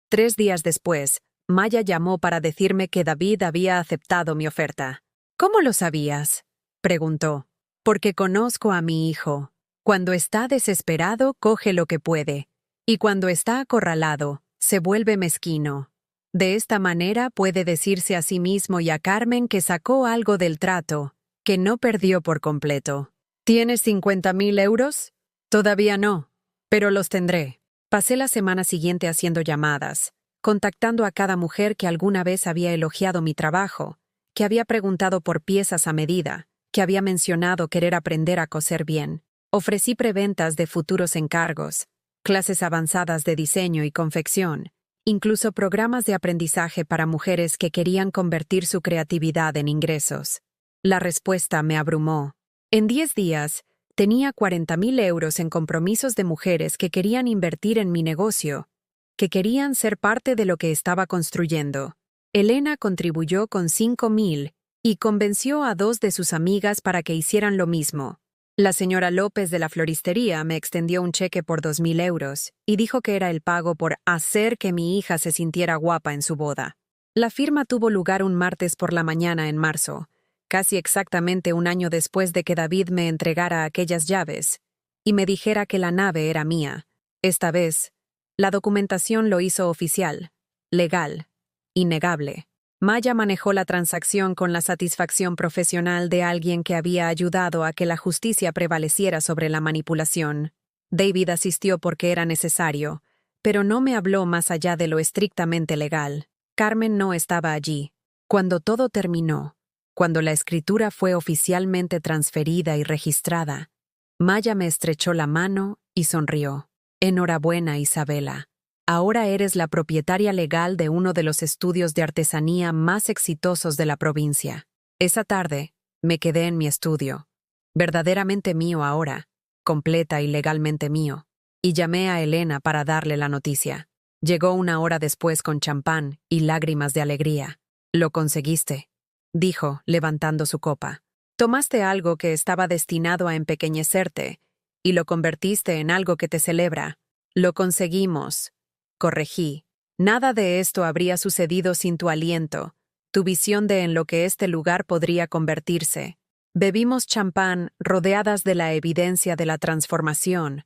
S1: 3 días después, Maya llamó para decirme que David había aceptado mi oferta. ¿Cómo lo sabías?, preguntó. Porque conozco a mi hijo. Cuando está desesperado, coge lo que puede. Y cuando está acorralado, se vuelve mezquino. De esta manera puede decirse a sí mismo y a Carmen que sacó algo del trato, que no perdió por completo. ¿Tienes 50.000 euros? Todavía no, pero los tendré. Pasé la semana siguiente haciendo llamadas, contactando a cada mujer que alguna vez había elogiado mi trabajo, que había preguntado por piezas a medida, que había mencionado querer aprender a coser bien. Ofrecí preventas de futuros encargos, clases avanzadas de diseño y confección, incluso programas de aprendizaje para mujeres que querían convertir su creatividad en ingresos. La respuesta me abrumó. En 10 días, tenía 40.000 euros en compromisos de mujeres que querían invertir en mi negocio, que querían ser parte de lo que estaba construyendo. Elena contribuyó con 5.000 y convenció a 2 de sus amigas para que hicieran lo mismo. La señora López de la floristería me extendió un cheque por 2.000 euros y dijo que era el pago por hacer que mi hija se sintiera guapa en su boda. La firma tuvo lugar un martes por la mañana en marzo, casi exactamente un año después de que David me entregara aquellas llaves y me dijera que la nave era mía. Esta vez, la documentación lo hizo oficial, legal, innegable. Maya manejó la transacción con la satisfacción profesional de alguien que había ayudado a que la justicia prevaleciera sobre la manipulación. David asistió porque era necesario, pero no me habló más allá de lo estrictamente legal. Carmen no estaba allí. Cuando todo terminó, cuando la escritura fue oficialmente transferida y registrada, Maya me estrechó la mano y sonrió. Enhorabuena, Isabela. Ahora eres la propietaria legal de uno de los estudios de artesanía más exitosos de la provincia. Esa tarde, me quedé en mi estudio, verdaderamente mío ahora, completa y legalmente mío, y llamé a Elena para darle la noticia. Llegó una hora después con champán y lágrimas de alegría. Lo conseguiste, dijo, levantando su copa. Tomaste algo que estaba destinado a empequeñecerte y lo convertiste en algo que te celebra. Lo conseguimos, corregí. Nada de esto habría sucedido sin tu aliento, tu visión de en lo que este lugar podría convertirse. Bebimos champán rodeadas de la evidencia de la transformación,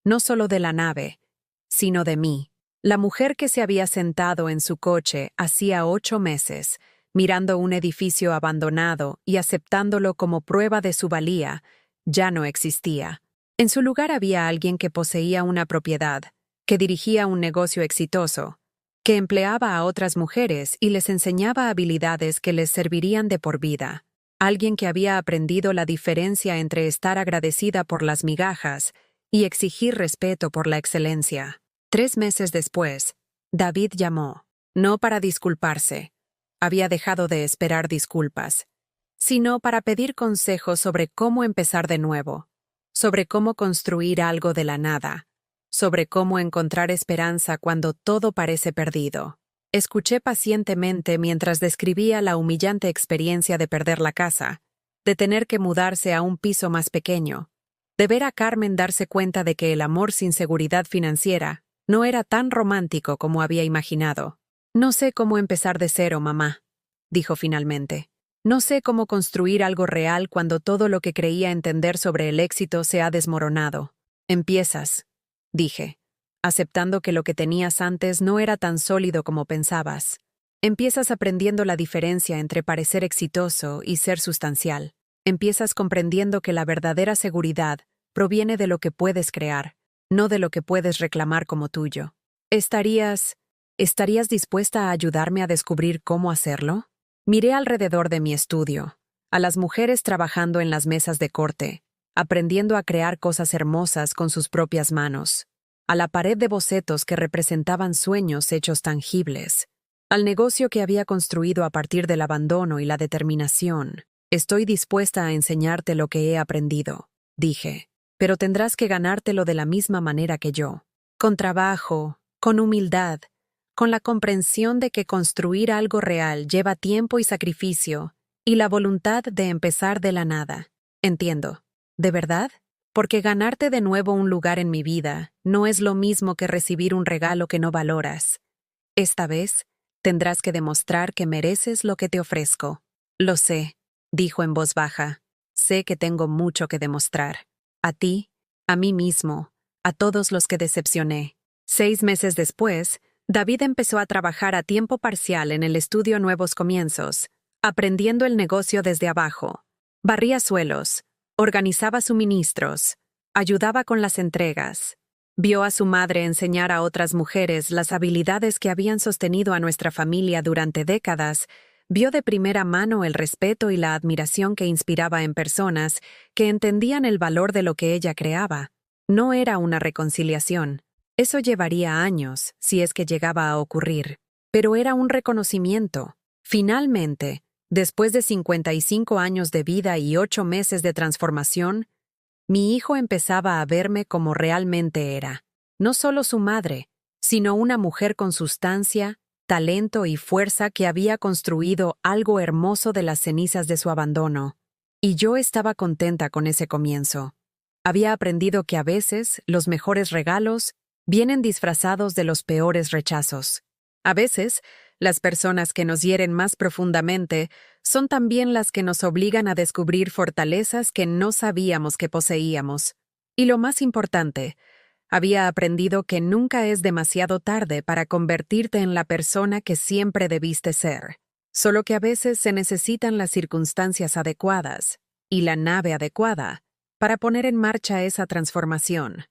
S1: no solo de la nave, sino de mí. La mujer que se había sentado en su coche hacía 8 meses, mirando un edificio abandonado y aceptándolo como prueba de su valía, ya no existía. En su lugar había alguien que poseía una propiedad, que dirigía un negocio exitoso, que empleaba a otras mujeres y les enseñaba habilidades que les servirían de por vida. Alguien que había aprendido la diferencia entre estar agradecida por las migajas y exigir respeto por la excelencia. 3 meses después, David llamó, no para disculparse, había dejado de esperar disculpas, sino para pedir consejos sobre cómo empezar de nuevo, sobre cómo construir algo de la nada, sobre cómo encontrar esperanza cuando todo parece perdido. Escuché pacientemente mientras describía la humillante experiencia de perder la casa, de tener que mudarse a un piso más pequeño, de ver a Carmen darse cuenta de que el amor sin seguridad financiera no era tan romántico como había imaginado. No sé cómo empezar de cero, mamá, dijo finalmente. No sé cómo construir algo real cuando todo lo que creía entender sobre el éxito se ha desmoronado. Empiezas, dije, aceptando que lo que tenías antes no era tan sólido como pensabas. Empiezas aprendiendo la diferencia entre parecer exitoso y ser sustancial. Empiezas comprendiendo que la verdadera seguridad proviene de lo que puedes crear, no de lo que puedes reclamar como tuyo. ¿Estarías dispuesta a ayudarme a descubrir cómo hacerlo? Miré alrededor de mi estudio, a las mujeres trabajando en las mesas de corte, aprendiendo a crear cosas hermosas con sus propias manos, a la pared de bocetos que representaban sueños hechos tangibles, al negocio que había construido a partir del abandono y la determinación. Estoy dispuesta a enseñarte lo que he aprendido, dije, pero tendrás que ganártelo de la misma manera que yo, con trabajo, con humildad, con la comprensión de que construir algo real lleva tiempo y sacrificio, y la voluntad de empezar de la nada. Entiendo. ¿De verdad? Porque ganarte de nuevo un lugar en mi vida no es lo mismo que recibir un regalo que no valoras. Esta vez, tendrás que demostrar que mereces lo que te ofrezco. Lo sé, dijo en voz baja. Sé que tengo mucho que demostrar. A ti, a mí mismo, a todos los que decepcioné. 6 meses después, David empezó a trabajar a tiempo parcial en el estudio Nuevos Comienzos, aprendiendo el negocio desde abajo. Barría suelos, organizaba suministros, ayudaba con las entregas. Vio a su madre enseñar a otras mujeres las habilidades que habían sostenido a nuestra familia durante décadas. Vio de primera mano el respeto y la admiración que inspiraba en personas que entendían el valor de lo que ella creaba. No era una reconciliación. Eso llevaría años, si es que llegaba a ocurrir. Pero era un reconocimiento. Finalmente, después de 55 años de vida y 8 meses de transformación, mi hijo empezaba a verme como realmente era. No solo su madre, sino una mujer con sustancia, talento y fuerza que había construido algo hermoso de las cenizas de su abandono. Y yo estaba contenta con ese comienzo. Había aprendido que a veces los mejores regalos vienen disfrazados de los peores rechazos. A veces, las personas que nos hieren más profundamente son también las que nos obligan a descubrir fortalezas que no sabíamos que poseíamos. Y lo más importante, había aprendido que nunca es demasiado tarde para convertirte en la persona que siempre debiste ser. Solo que a veces se necesitan las circunstancias adecuadas y la nave adecuada para poner en marcha esa transformación.